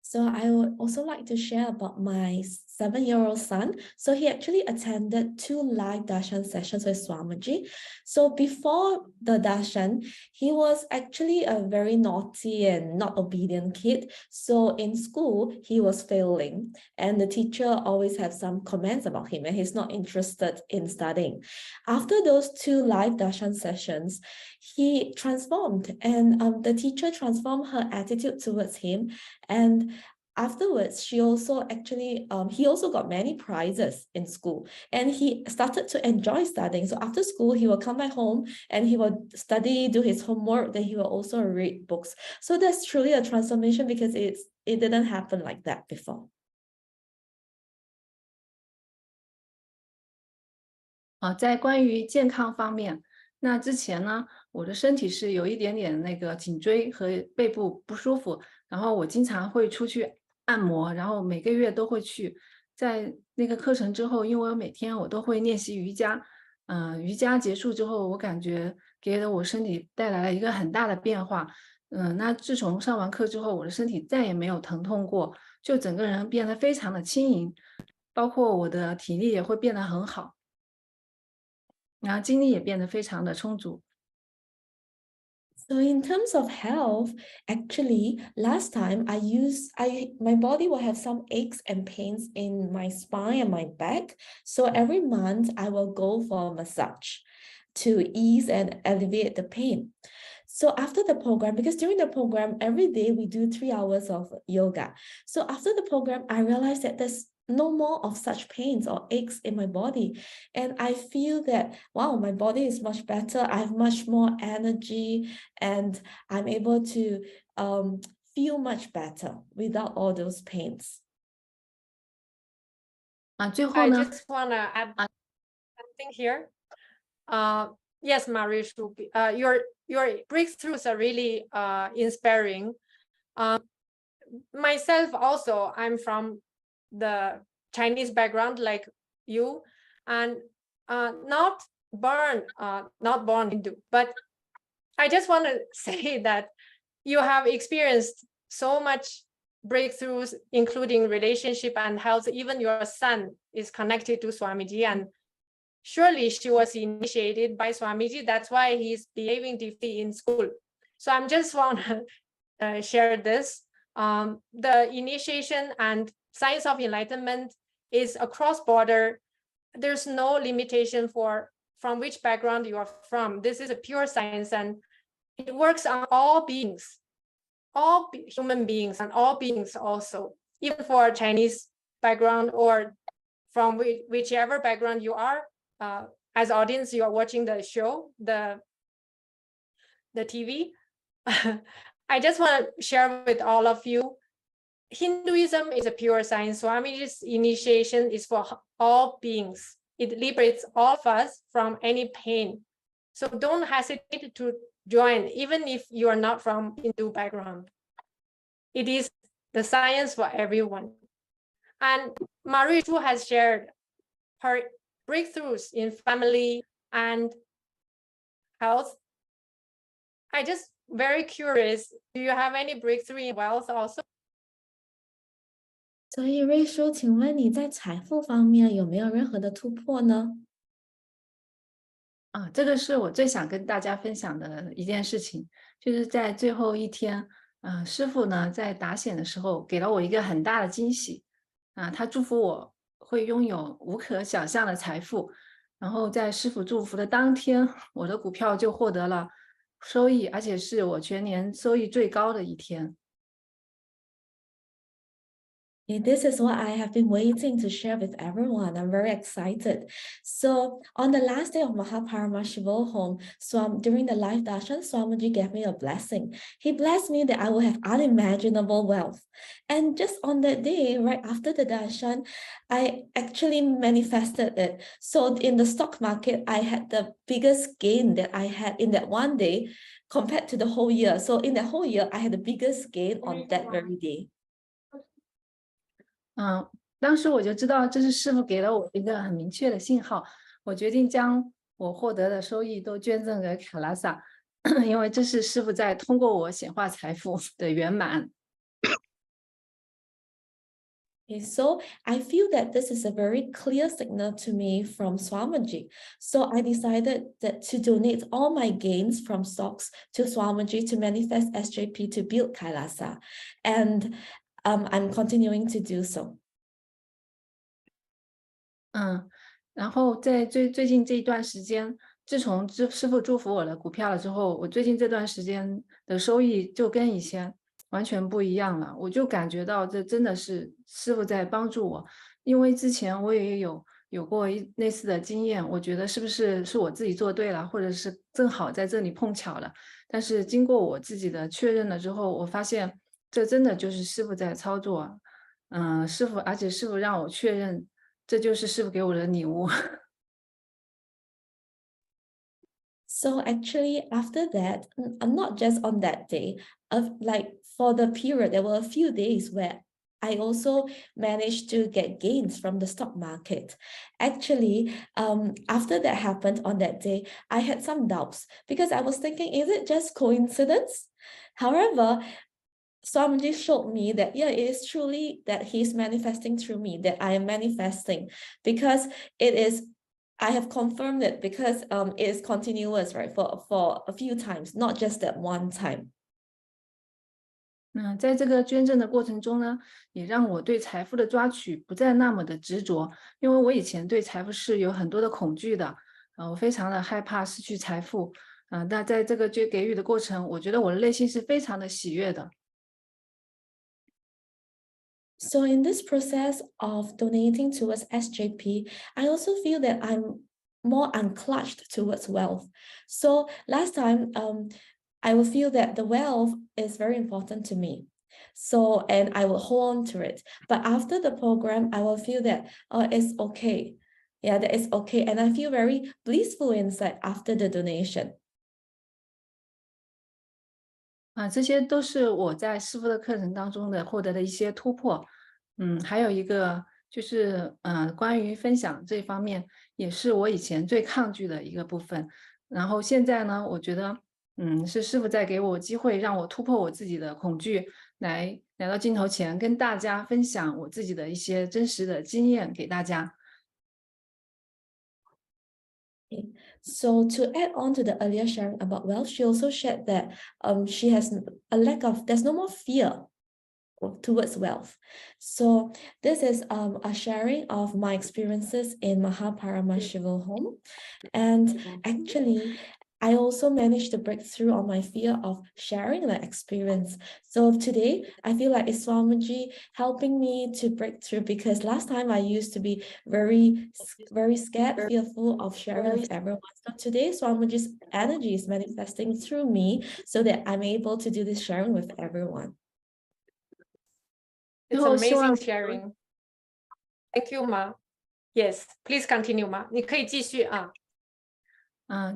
So I would also like to share about my 7-year-old son. So he actually attended 2 live darshan sessions with Swamiji. So before the darshan, he was actually a very naughty and not obedient kid. So in school, he was failing, and the teacher always had some comments about him, and he's not interested in studying. After those 2 live darshan sessions, he transformed, and the teacher transformed her attitude towards him. And afterwards, she also actually, he also got many prizes in school, and he started to enjoy studying. So after school, he will come back home and he will study, do his homework, then he will also read books. So that's truly a transformation because it didn't happen like that before. 在关于健康方面，那之前呢，我的身体是有一点点那个颈椎和背部不舒服，然后我经常会出去按摩，然后每个月都会去。在那个课程之后，因为我每天我都会练习瑜伽，瑜伽结束之后，我感觉给了我身体带来了一个很大的变化。那自从上完课之后，我的身体再也没有疼痛过，就整个人变得非常的轻盈，包括我的体力也会变得很好。然后精力也变得非常的充足。So in terms of health, actually, last time my body will have some aches and pains in my spine and my back. So every month I will go for a massage to ease and alleviate the pain. So after the program, because during the program, every day we do 3 hours of yoga. So after the program, I realized that there's no more of such pains or aches in my body. And I feel that, wow, my body is much better. I have much more energy and I'm able to feel much better without all those pains. 最后 I 呢， just want to add something here. Yes, Marishu, your breakthroughs are really inspiring. Myself also, I'm from the Chinese background like you, and not born Hindu, but I just want to say that you have experienced so much breakthroughs, including relationship and health. Even your son is connected to Swamiji, and surely she was initiated by Swamiji. That's why he's behaving differently in school. So I'm just want to share this. The initiation and science of enlightenment is across border. There's no limitation from which background you are from. This is a pure science, and it works on all beings, all human beings, and all beings also, even for Chinese background or from whichever background you are. As audience, you are watching the show, the TV. I just want to share with all of you, Hinduism is a pure science. Swamiji's initiation is for all beings. It liberates all of us from any pain. So don't hesitate to join, even if you are not from Hindu background. It is the science for everyone. And Marishu has shared her breakthroughs in family and health. I just very curious, do you have any breakthrough in wealth also? 所以瑞叔，请问你在财富方面有没有任何的突破呢？这个是我最想跟大家分享的一件事情，就是在最后一天，师父呢在答显的时候给了我一个很大的惊喜，他祝福我会拥有无可想象的财富，然后在师父祝福的当天，我的股票就获得了收益，而且是我全年收益最高的一天。This is what I have been waiting to share with everyone. I'm very excited. So on the last day of MahaParamashivoham, during the live darshan, Swamiji gave me a blessing. He blessed me that I will have unimaginable wealth. And just on that day, right after the darshan, I actually manifested it. So in the stock market, I had the biggest gain that I had in that one day compared to the whole year. So in the whole year, I had the biggest gain on that very day. 当时我就知道这是师父给了我一个很明确的信号，我决定将我获得的收益都捐赠给卡拉萨，因为这是师父在通过我显化财富的圆满。Okay, so I feel that this is a very clear signal to me from Swamiji. So I decided that to donate all my gains from stocks to Swamiji to manifest SJP to build Kailasa. And I'm continuing to do so. 然后在最近这一段时间，自从师父祝福我的股票了之后，我最近这段时间的收益就跟以前完全不一样了。我就感觉到这真的是师父在帮助我，因为之前我也有过类似的经验，我觉得是不是我自己做对了，或者是正好在这里碰巧了。但是经过我自己的确认了之后，我发现这真的就是师父在操作，而且师父让我确认，这就是师父给我的礼物。So actually, after that, not just on that day, like for the period, there were a few days where I also managed to get gains from the stock market. Actually, after that happened on that day, I had some doubts because I was thinking, is it just coincidence? However, Swamiji showed me that, yeah, it is truly that he's manifesting through me, that I am manifesting, because it is, I have confirmed it because it is continuous, right, for a few times, not just that one time. 在这个捐赠的过程中呢，也让我对财富的抓取不再那么的执着，因为我以前对财富是有很多的恐惧的，我非常的害怕失去财富，那在这个给予的过程，我觉得我的内心是非常的喜悦的。So in this process of donating towards SJP, I also feel that I'm more unclutched towards wealth. So last time, I will feel that the wealth is very important to me. So, and I will hold on to it. But after the program, I will feel that, it's okay. Yeah, that is okay. And I feel very blissful inside after the donation. 这些都是我在师父的课程当中的获得的一些突破。还有一个就是关于分享这方面，也是我以前最抗拒的一个部分。然后现在呢，我觉得是师父在给我机会，让我突破我自己的恐惧，来到镜头前跟大家分享我自己的一些真实的经验给大家。So to add on to the earlier sharing about wealth, she also shared that she has a lack of, there's no more fear towards wealth. So this is a sharing of my experiences in MahaParamashivoham. And actually, I also managed to break through on my fear of sharing the experience. So today, I feel like it's Swamiji helping me to break through, because last time I used to be very scared, fearful of sharing with everyone. So today, Swamiji's energy is manifesting through me so that I'm able to do this sharing with everyone. It's amazing sharing. Thank you, Ma. Yes, please continue, Ma. 你可以继续啊。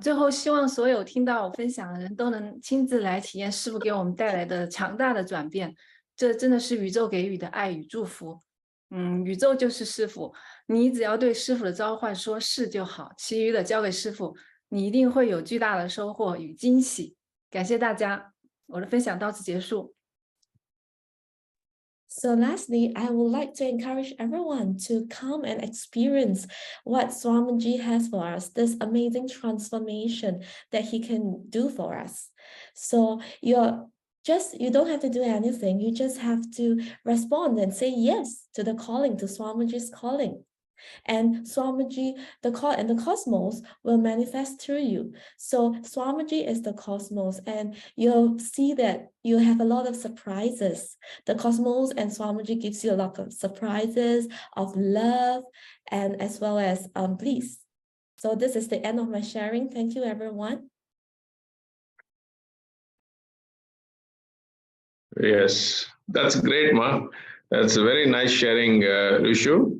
最后希望所有听到我分享的人都能亲自来体验师父给我们带来的强大的转变，这真的是宇宙给予的爱与祝福。宇宙就是师父，你只要对师父的召唤说是就好，其余的交给师父，你一定会有巨大的收获与惊喜。感谢大家。我的分享到此结束。So lastly, I would like to encourage everyone to come and experience what Swamiji has for us, this amazing transformation that he can do for us. So you don't have to do anything. You just have to respond and say yes to the calling, to Swamiji's calling. And Swamiji, the cosmos will manifest through you. So Swamiji is the cosmos, and you'll see that you have a lot of surprises. The cosmos and Swamiji gives you a lot of surprises of love and as well as bliss. So this is the end of my sharing. Thank you, everyone. Yes, that's great, Ma. That's a very nice sharing, Rishu.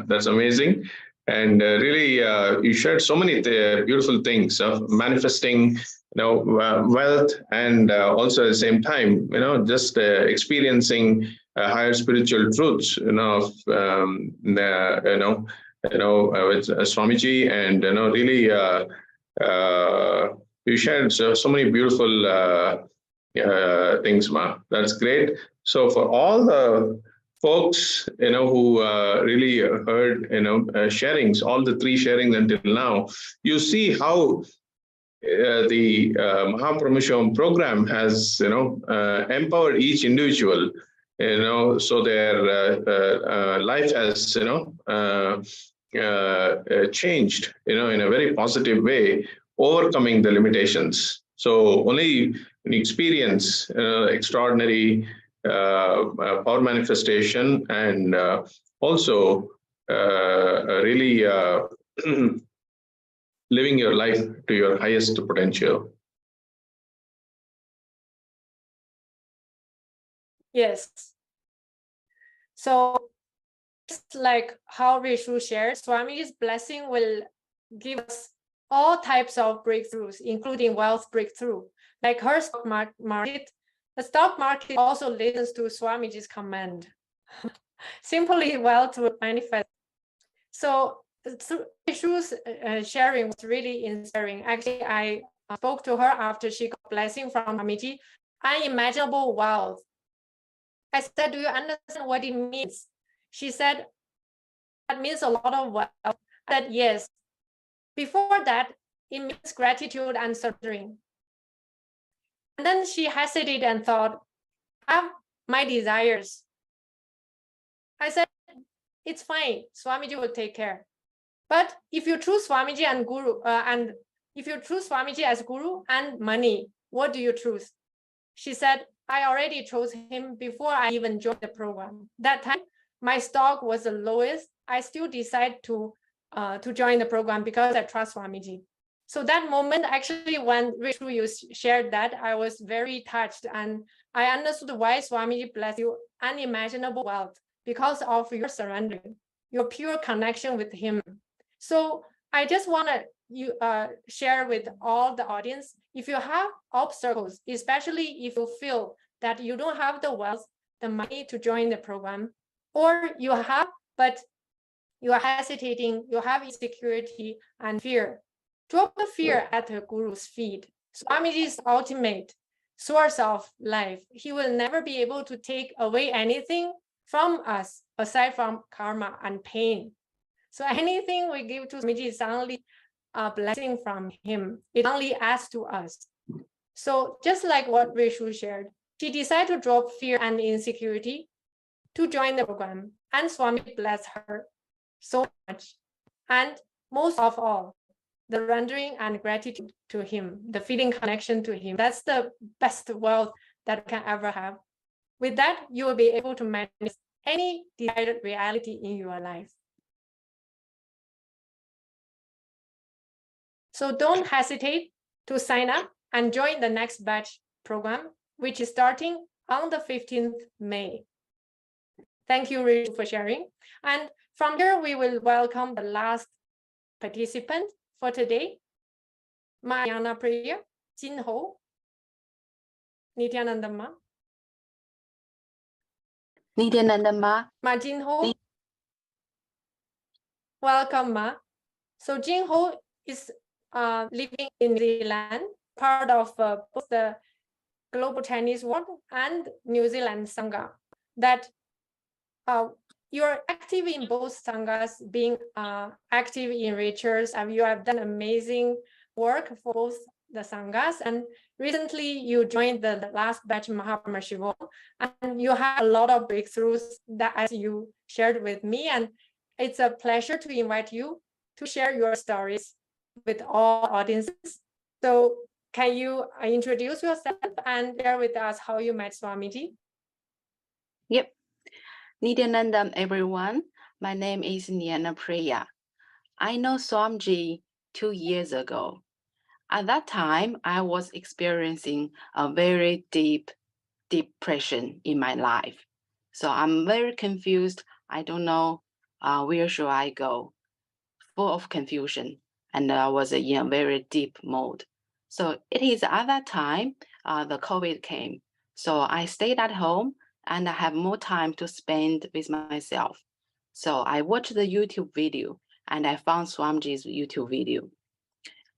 That's amazing. And really, you shared so many beautiful things of manifesting, wealth, and also at the same time, just experiencing higher spiritual truths, with Swamiji, and really, you shared so many beautiful things, Ma. That's great. So for all the folks, who really heard, sharings, all the three sharings until now, you see how the MahaParamashivoham program has, empowered each individual, so their life has, changed, in a very positive way, overcoming the limitations. So only when you experience extraordinary power manifestation, and also really living your life to your highest potential. Yes. So just like how Rishu shared, Swami's blessing will give us all types of breakthroughs, including wealth breakthrough. Like her stock market, the stock market also listens to Swamiji's command. Simply wealth will manifest. So Rishu's sharing was really inspiring. Actually, I spoke to her after she got blessing from Swamiji. Unimaginable wealth. I said, do you understand what it means? She said, that means a lot of wealth. I said, yes. Before that, it means gratitude and surrendering. And then she hesitated and thought, I have my desires. I said, it's fine. Swamiji will take care. But if you choose Swamiji and Guru, and if you choose Swamiji as Guru and money, what do you choose? She said, I already chose him before I even joined the program. That time, my stock was the lowest. I still decided to join the program because I trust Swamiji. So that moment, actually, when Rishu, you shared that, I was very touched, and I understood why Swamiji blessed you unimaginable wealth, because of your surrender, your pure connection with him. So I just want to share with all the audience, if you have obstacles, especially if you feel that you don't have the wealth, the money to join the program, or you have, but you are hesitating, you have insecurity and fear, drop the fear at the Guru's feet. Swamiji's ultimate source of life. He will never be able to take away anything from us aside from karma and pain. So anything we give to Swamiji is only a blessing from him. It only adds to us. So just like what Rishu shared, she decided to drop fear and insecurity to join the program, and Swami blessed her so much. And most of all, the rendering and gratitude to him, the feeling connection to him. That's the best wealth that you can ever have. With that, you will be able to manifest any desired reality in your life. So don't hesitate to sign up and join the next batch program, which is starting on the 15th May. Thank you, Rishu, for sharing. And from here, we will welcome the last participant for today, Mahayana prayer, Jin Ho, Nithyananda Ma. Nithyananda Ma. Ma Jin Ho. Welcome, Ma. So Jin Ho is living in New Zealand, part of both the global Chinese world and New Zealand Sangha, that you're active in both Sanghas, being active in rituals, and you have done amazing work for both the Sanghas. And recently you joined the last batch MahaParamashivoham, and you have a lot of breakthroughs that as you shared with me. And it's a pleasure to invite you to share your stories with all audiences. So can you introduce yourself and share with us how you met Swamiji? Yep. Nithyananda, everyone. My name is Niana Priya. I know Swamiji 2 years ago. At that time, I was experiencing a very deep depression in my life. So I'm very confused. I don't know where should I go. Full of confusion, and I was in a very deep mode. So it is at that time the COVID came. So I stayed at home and I have more time to spend with myself. So I watched the YouTube video and I found Swamiji's YouTube video.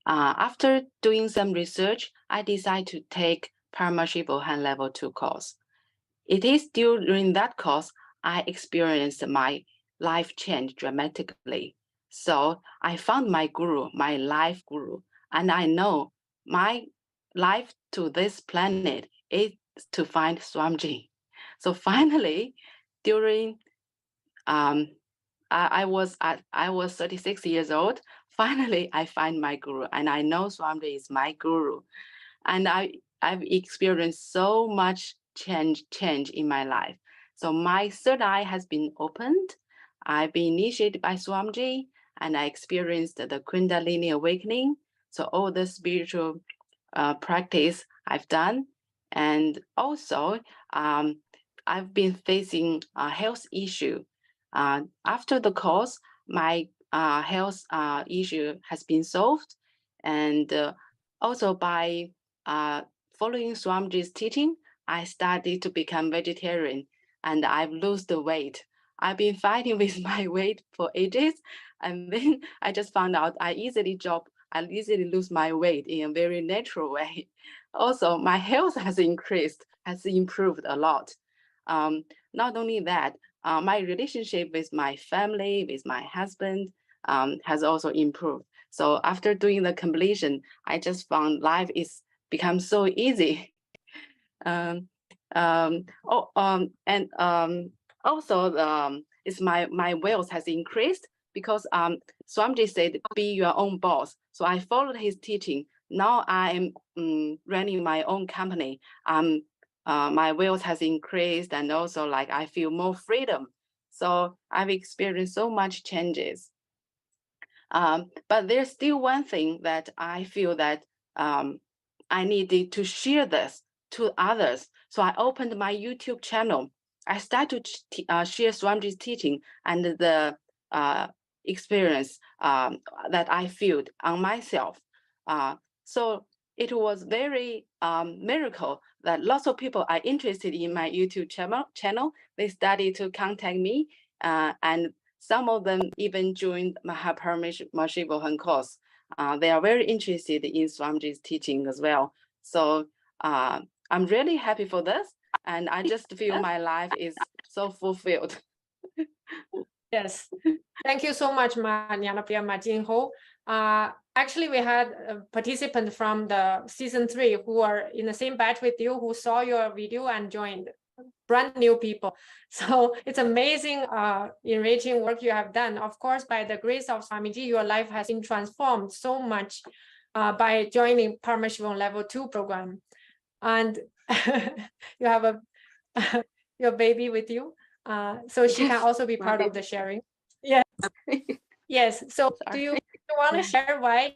After doing some research, I decided to take Paramashivoham Level 2 course. It is during that course I experienced my life change dramatically. So I found my guru, my life guru, and I know my life to this planet is to find Swamiji. So finally, during I was 36 years old. Finally, I find my guru, and I know Swamiji is my guru, and I've experienced so much change in my life. So my third eye has been opened. I've been initiated by Swamiji, and I experienced the Kundalini awakening. So all the spiritual practice I've done, and also I've been facing a health issue. After the course, my health issue has been solved, and also by following Swamiji's teaching, I started to become vegetarian, and I've lost the weight. I've been fighting with my weight for ages, and then I just found out I easily lose my weight in a very natural way. Also, my health has improved a lot. Not only that, my relationship with my family, with my husband, has also improved. So after doing the completion, I just found life is become so easy. Also, it's my wealth has increased because Swamiji said, be your own boss. So I followed his teaching. Now I am running my own company. My wealth has increased, and also like I feel more freedom. So I've experienced so much changes. But there's still one thing that I feel that I needed to share this to others. So I opened my YouTube channel. I started to share Swamiji's teaching and the experience that I feel on myself. So it was very miracle that lots of people are interested in my YouTube channel. They started to contact me, and some of them even joined MahaParamashivoham course. They are very interested in Swamiji's teaching as well. So I'm really happy for this, and I just feel my life is so fulfilled. Yes, thank you so much, Nyana Priya Majinho. Actually, we had a participant from the season 3 who are in the same batch with you, who saw your video and joined, brand new people. So it's amazing, enriching work you have done. Of course, by the grace of Swamiji, your life has been transformed so much by joining Paramashivoham Level 2 program. And you have your baby with you. So she can also be part of the sharing. Yes. Yes. So do you want to share why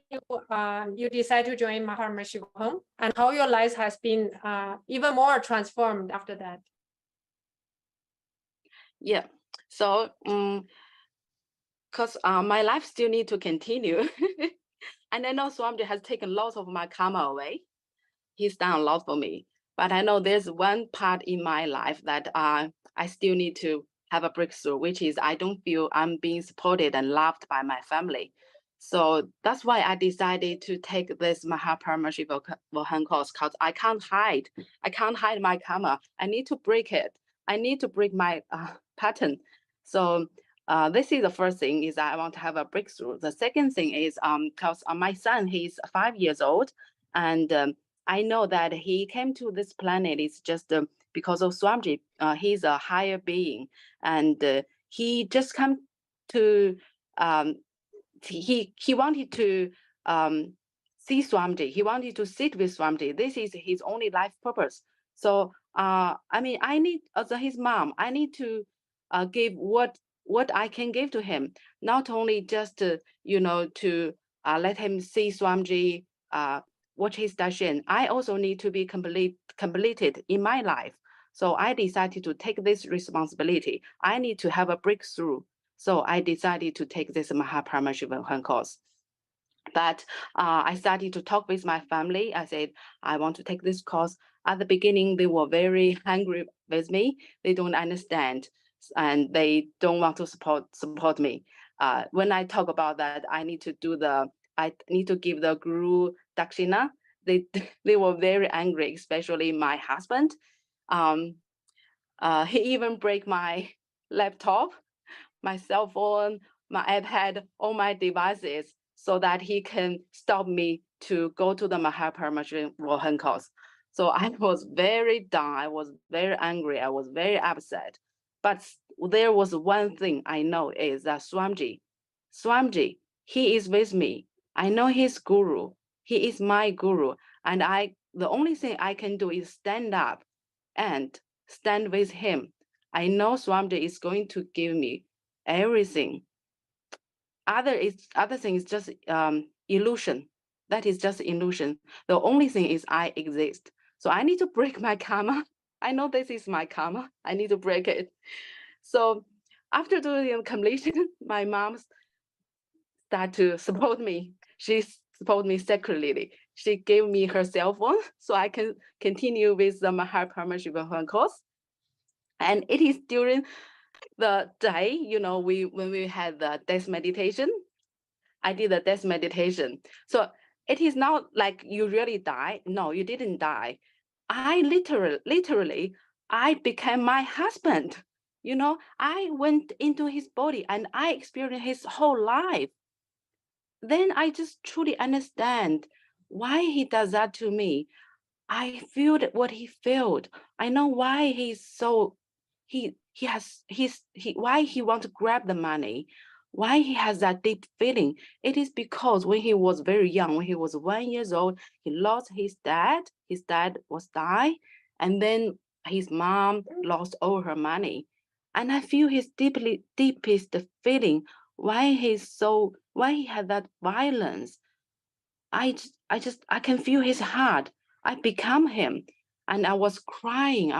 you decide to join MahaParamashivoham and how your life has been even more transformed after that? Yeah. So because my life still need to continue. And I know Swamiji has taken lots of my karma away. He's done a lot for me. But I know there's one part in my life that I still need to have a breakthrough, which is I don't feel I'm being supported and loved by my family. So that's why I decided to take this MahaParamashivoham course, because I can't hide my karma. I need to break it. I need to break my pattern. So this is the first thing, is I want to have a breakthrough. The second thing is because my son, he's 5 years old, and I know that he came to this planet is just because of Swamiji. He's a higher being, and he just come to he wanted to see Swamiji. He wanted to sit with Swamiji. This is his only life purpose. So I mean, I need, as his mom, I need to give what I can give to him. Not only just you know, to let him see Swamiji, watch his darshan. I also need to be completed in my life. So I decided to take this responsibility. I need to have a breakthrough. So I decided to take this MahaParamashivoham course. But I started to talk with my family. I said, I want to take this course. At the beginning, they were very angry with me. They don't understand, and they don't want to support me. When I talk about that, I need to give the guru dakshina. They were very angry, especially my husband. He even break my laptop, my cell phone, my iPad, all my devices, so that he can stop me to go to the MahaParamashivoham course. So I was very down. I was very angry. I was very upset. But there was one thing I know, is that Swamiji, he is with me. I know his guru. He is my guru. And the only thing I can do is stand up and stand with him. I know Swamiji is going to give me everything. Other thing is just illusion. That is just illusion. The only thing is I exist. So I need to break my karma. I know this is my karma. I need to break it. So after doing completion, my mom started to support me. She supported me secretly. She gave me her cell phone so I can continue with the MahaParamashivoham course. And it is during the day, you know, when we had the death meditation, I did the death meditation. So it is not like you really die. No, you didn't die. I literally, I became my husband. You know, I went into his body and I experienced his whole life. Then I just truly understand why he does that to me. I feel what he felt. I know why he's so, why he want to grab the money, why he has that deep feeling. It is because when he was very young, when he was 1 year old, he lost his dad. His dad was died, and then his mom lost all her money. And I feel his deepest feeling, why he had that violence. I can feel his heart. I become him. And I was crying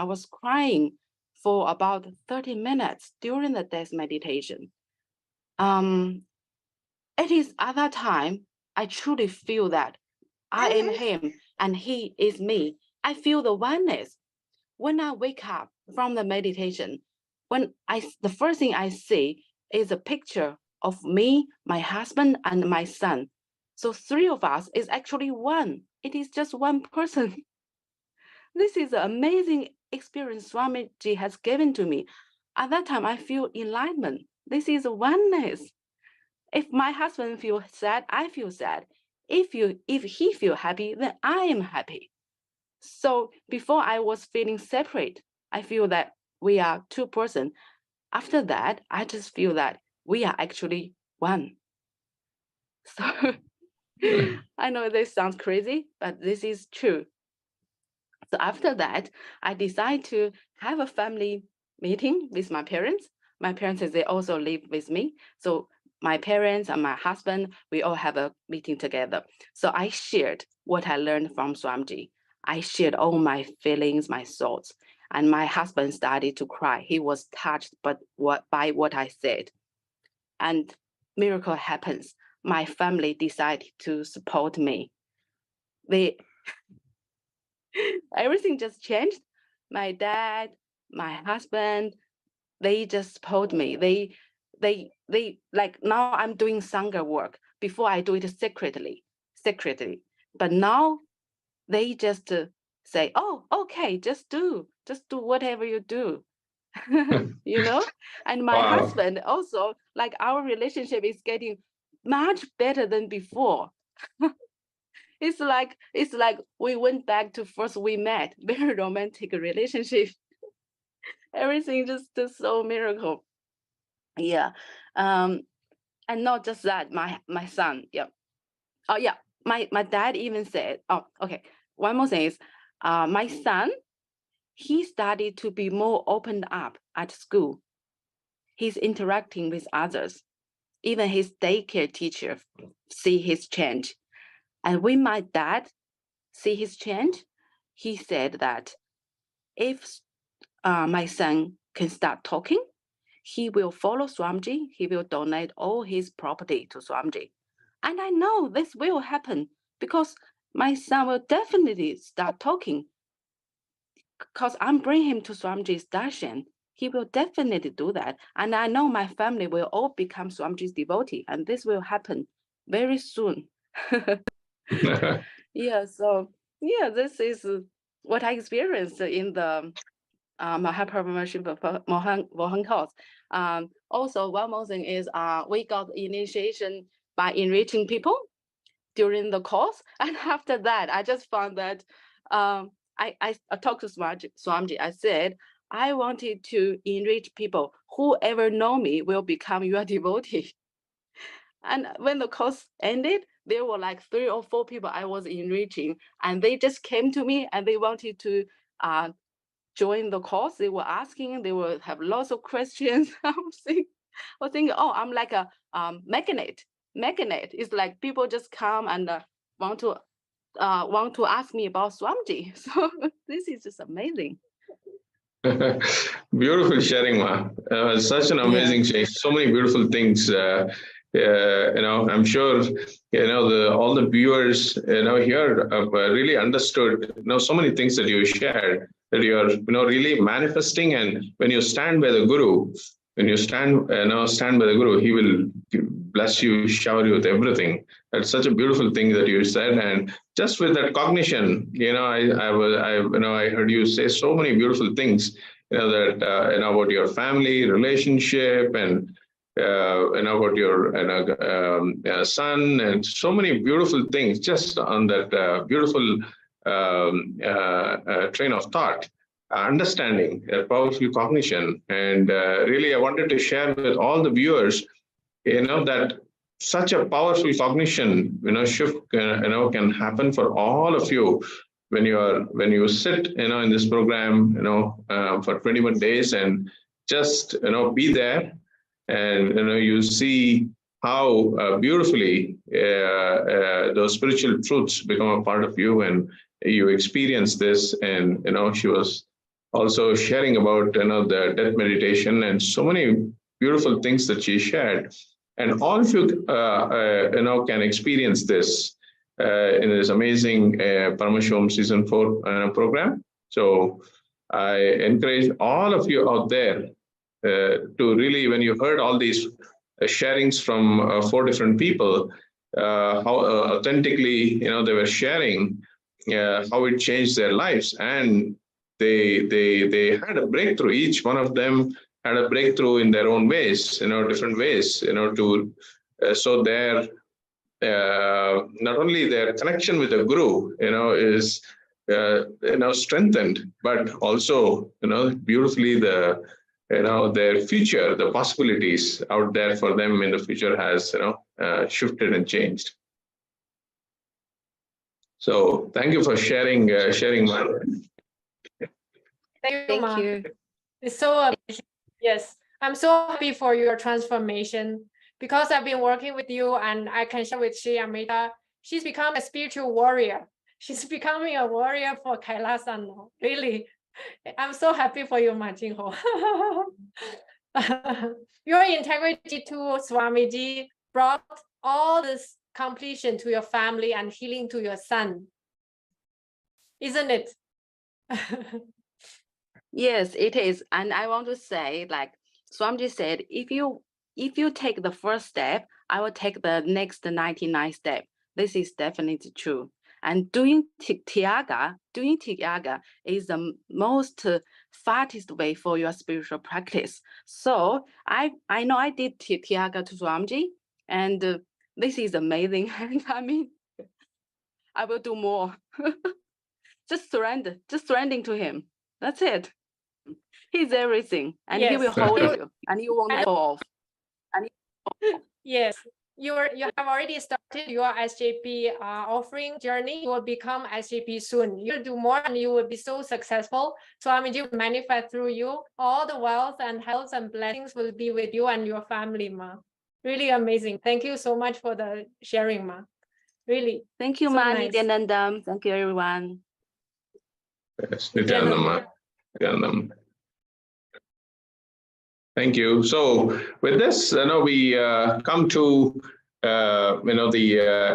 for about 30 minutes during the death meditation. It is at that time, I truly feel that I am him and he is me. I feel the oneness. When I wake up from the meditation, the first thing I see is a picture of me, my husband, and my son. So 3 of us is actually one. It is just one person. This is an amazing experience Swamiji has given to me. At that time, I feel enlightenment. This is oneness. If my husband feels sad, I feel sad. If he feels happy, then I am happy. So before I was feeling separate, I feel that we are 2 persons. After that, I just feel that we are actually one. So I know this sounds crazy, but this is true. So after that, I decided to have a family meeting with my parents. My parents, they also live with me. So my parents and my husband, we all have a meeting together. So I shared what I learned from Swamiji. I shared all my feelings, my thoughts, and my husband started to cry. He was touched by what I said. And miracle happens. My family decided to support me. Everything just changed. My dad, my husband, they just support me. They like, now I'm doing Sangha work before I do it secretly. But now they just say, oh, okay, just do whatever you do. You know, and my Wow. husband also, like, our relationship is getting much better than before. It's like we went back to first we met, very romantic relationship. Everything just so miracle. Yeah. And not just that, my son, yeah. Oh yeah, my dad even said, oh, okay, one more thing is, my son, he started to be more opened up at school. He's interacting with others. Even his daycare teacher see his change. And when my dad see his change, he said that if my son can start talking, he will follow Swamiji. He will donate all his property to Swamiji. And I know this will happen because my son will definitely start talking. Because I'm bringing him to Swamiji's darshan, he will definitely do that. And I know my family will all become Swamiji's devotee, and this will happen very soon. Yeah, so yeah, this is what I experienced in the MahaParamashivoham course. Also, one more thing is we got initiation by enriching people during the course. And after that, I just found that I talked to Swamiji. I said, I wanted to enrich people. Whoever know me will become your devotee. And when the course ended, there were like 3 or 4 people I was enriching, and they just came to me and they wanted to join the course. They were asking, they will have lots of questions. I was thinking, oh, I'm like a magnet. It's like people just come and want to ask me about Swamiji. So this is just amazing. Beautiful sharing, Ma. Such an amazing change. So many beautiful things. I'm sure all the viewers here have really understood so many things that you shared, that you are really manifesting. And when you stand by the Guru, stand by the Guru, he will bless you, shower you with everything. That's such a beautiful thing that you said. And just with that cognition, I heard you say so many beautiful things, that about your family relationship, and about your son, and so many beautiful things just on that beautiful train of thought, understanding, powerful cognition. And really, I wanted to share with all the viewers, that such a powerful cognition, shift, can happen for all of you when you sit, in this program, for 21 days, and just, be there, and, you see how beautifully those spiritual truths become a part of you, and you experience this. And, she was also sharing about, the death meditation, and so many beautiful things that she shared. And all of you, can experience this in this amazing Paramashivam Season 4 program. So I encourage all of you out there to really, when you heard all these sharings from 4 different people, how authentically, they were sharing how it changed their lives, and they had a breakthrough. Each one of them had a breakthrough in their own ways, different ways, to so their not only their connection with the Guru, is strengthened, but also beautifully their future, the possibilities out there for them in the future has shifted and changed. So thank you for sharing, Ma. Thank you. You. It's so amazing. Yes, I'm so happy for your transformation, because I've been working with you, and I can share with Shri Amrita. She's become a spiritual warrior. She's becoming a warrior for Kailasa now. Really, I'm so happy for you, Ma Jingho. Your integrity to Swamiji brought all this completion to your family and healing to your son, isn't it? Yes, it is. And I want to say, like Swamiji said, if you if you take the first step, I will take the next 99 steps. This is definitely true. And doing Tiaga is the most fastest way for your spiritual practice. So I know I did Tiaga to Swamiji, and this is amazing. And I mean, I will do more. Just surrendering to him. That's it. He's everything, and he will hold you, and you won't go off. Yes, you have already started your SJP offering journey. You will become SJP soon. You'll do more, and you will be so successful. Swamiji will manifest through you. All the wealth and health and blessings will be with you and your family, Ma. Really amazing. Thank you so much for the sharing, Ma. Really. Thank you, so Ma nice. Nithyanandam. Thank you, everyone. Yes, Nithyanandam. Thank you. So with this, we come to the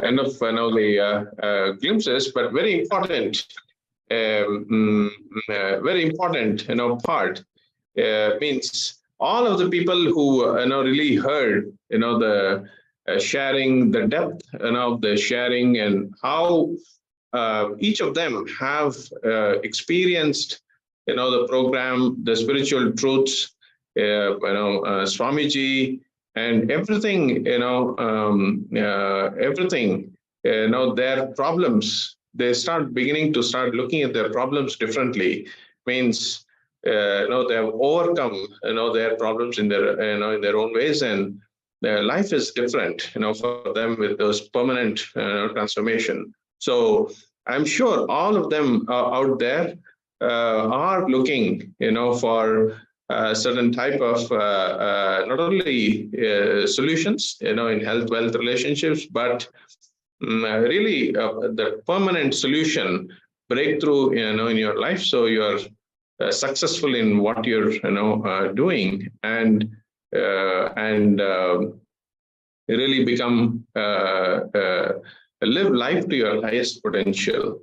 end of the glimpses, but very important, part means all of the people who really heard the sharing, the depth of the sharing, and how each of them have experienced the program, the spiritual truths, Swamiji, and everything, everything, their problems, they start beginning to looking at their problems differently. Means, they have overcome, their problems in their, in their own ways, and their life is different, for them with those permanent transformation. So I'm sure all of them out there are looking, for certain type of not only solutions, in health, wealth, relationships, but really the permanent solution, breakthrough, in your life. So you're successful in what you're, doing, and really become live life to your highest potential.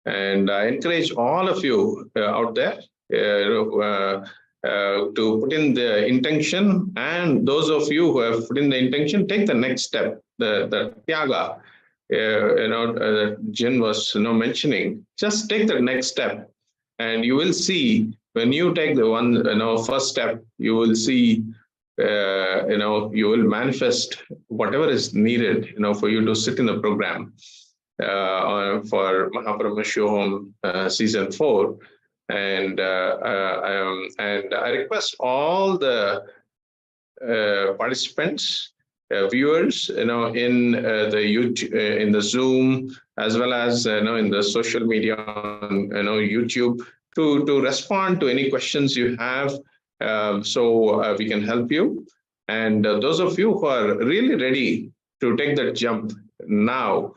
And I encourage all of you out there to put in the intention, and those of you who have put in the intention, take the next step, the Tyaga, Jen was mentioning. Just take the next step, and you will see, when you take the one first step, you will see you will manifest whatever is needed for you to sit in the program for MahaParamashivoham season 4. And I request all the participants, viewers, in the YouTube, in the Zoom, as well as in the social media, on YouTube, to respond to any questions you have, so we can help you. And those of you who are really ready to take that jump now,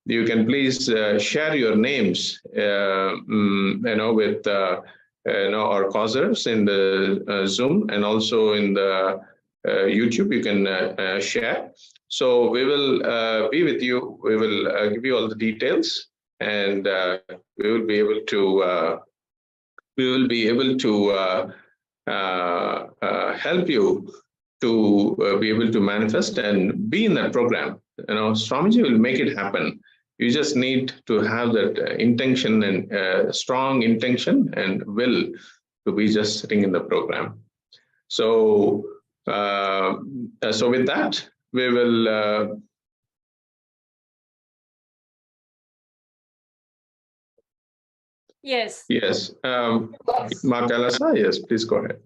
you can please share your names, with our causers in the Zoom, and also in the YouTube. You can share. So we will be with you. We will give you all the details, and we will be able to help you to be able to manifest and be in that program. Swamiji will make it happen. You just need to have that intention, and strong intention and will to be just sitting in the program. So, with that, we will. Yes. Yes. Makalasa, yes, please go ahead.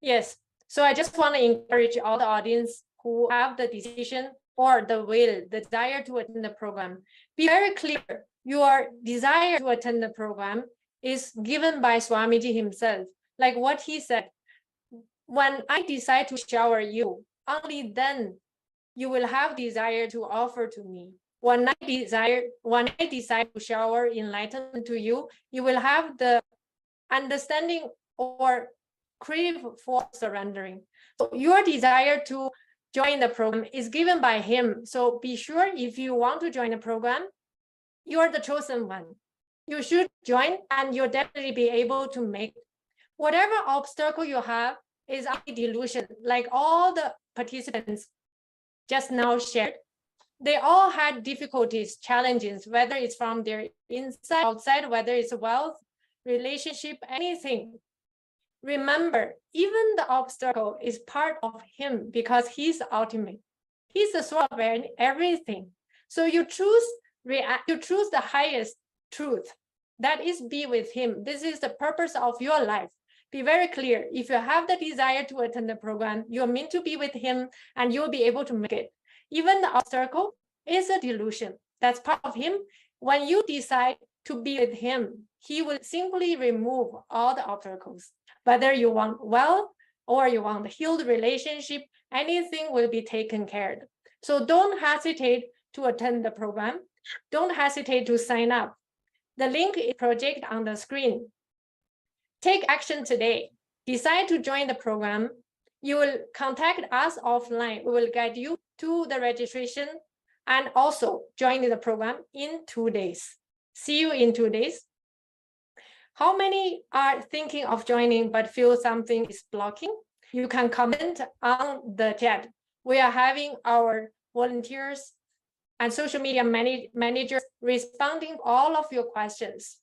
Yes. So I just want to encourage all the audience who have the decision or the will, the desire to attend the program. Be very clear. Your desire to attend the program is given by Swamiji himself. Like what he said, when I decide to shower you, only then you will have desire to offer to me. When I decide to shower enlightenment to you, you will have the understanding or crave for surrendering. So your desire to join the program is given by him. So be sure, if you want to join the program, you're the chosen one. You should join, and you'll definitely be able to make Whatever obstacle you have is a delusion, like all the participants just now shared. They all had difficulties, challenges, whether it's from their inside, outside, whether it's wealth, relationship, anything. Remember, even the obstacle is part of him because he's the ultimate. He's the source of everything. So you choose the highest truth. That is, be with him. This is the purpose of your life. Be very clear. If you have the desire to attend the program, you're meant to be with him and you'll be able to make it. Even the obstacle is a delusion. That's part of him. When you decide to be with him, he will simply remove all the obstacles. Whether you want wealth or you want a healed relationship, anything will be taken care of. So don't hesitate to attend the program. Don't hesitate to sign up. The link is projected on the screen. Take action today. Decide to join the program. You will contact us offline. We will guide you to the registration and also join the program in 2 days. See you in 2 days. How many are thinking of joining but feel something is blocking? You can comment on the chat. We are having our volunteers and social media managers responding all of your questions.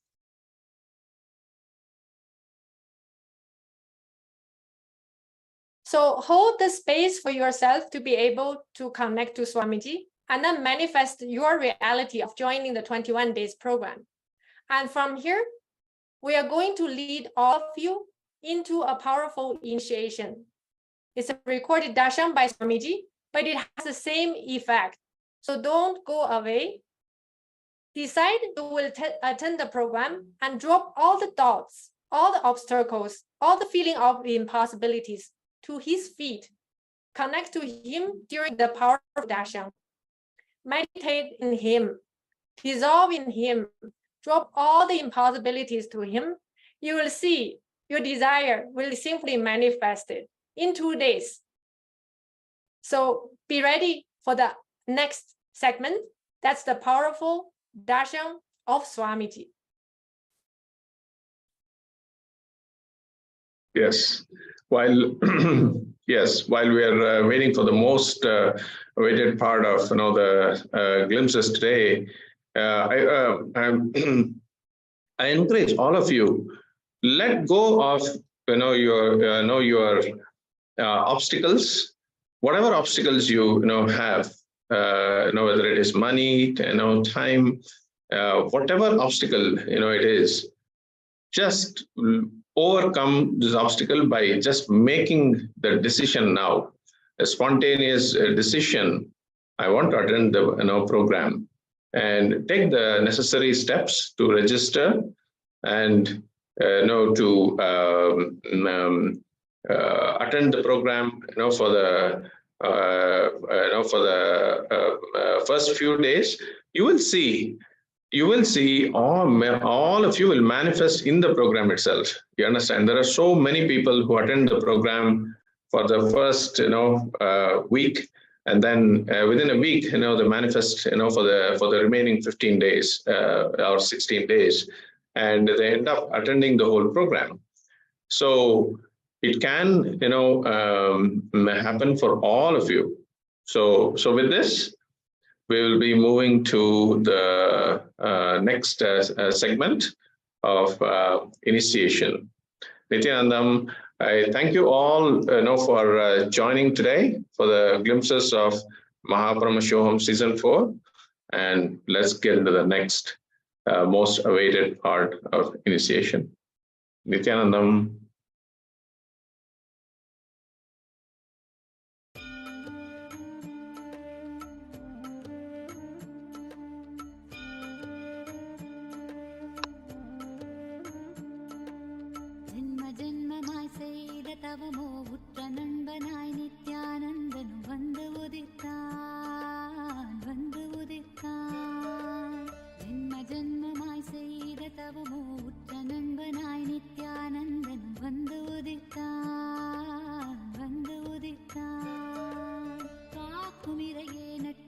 So hold the space for yourself to be able to connect to Swamiji and then manifest your reality of joining the 21 days program. And from here, we are going to lead all of you into a powerful initiation. It's a recorded darshan by Swamiji, but it has the same effect. So don't go away. Decide you will attend the program and drop all the doubts, all the obstacles, all the feeling of the impossibilities to his feet. Connect to him during the powerful darshan. Meditate in him, dissolve in him, drop all the impossibilities to him. You will see your desire will simply manifest it in 2 days. So be ready for the next segment. That's the powerful darshan of Swamiji. Yes. While while we are waiting for the most awaited part of the glimpses today, I encourage all of you, let go of your obstacles, whatever obstacles you have, whether it is money, time, whatever obstacle it is, just overcome this obstacle by just making the decision now, a spontaneous decision. I want to attend the program, and take the necessary steps to register and to attend the program. For the first few days, you will see all of you will manifest in the program itself. You understand? There are so many people who attend the program for the first week, and then within a week they manifest for the remaining 15 days or 16 days, and they end up attending the whole program. So it can happen for all of you. So with this, we will be moving to the next segment of initiation. Nithyanandam, I thank you all for joining today for the glimpses of MahaParamashivoham Season 4. And let's get into the next most awaited part of initiation. Nithyanandam. ஜென்ம ஜென்மமாய் செய்த தவமோ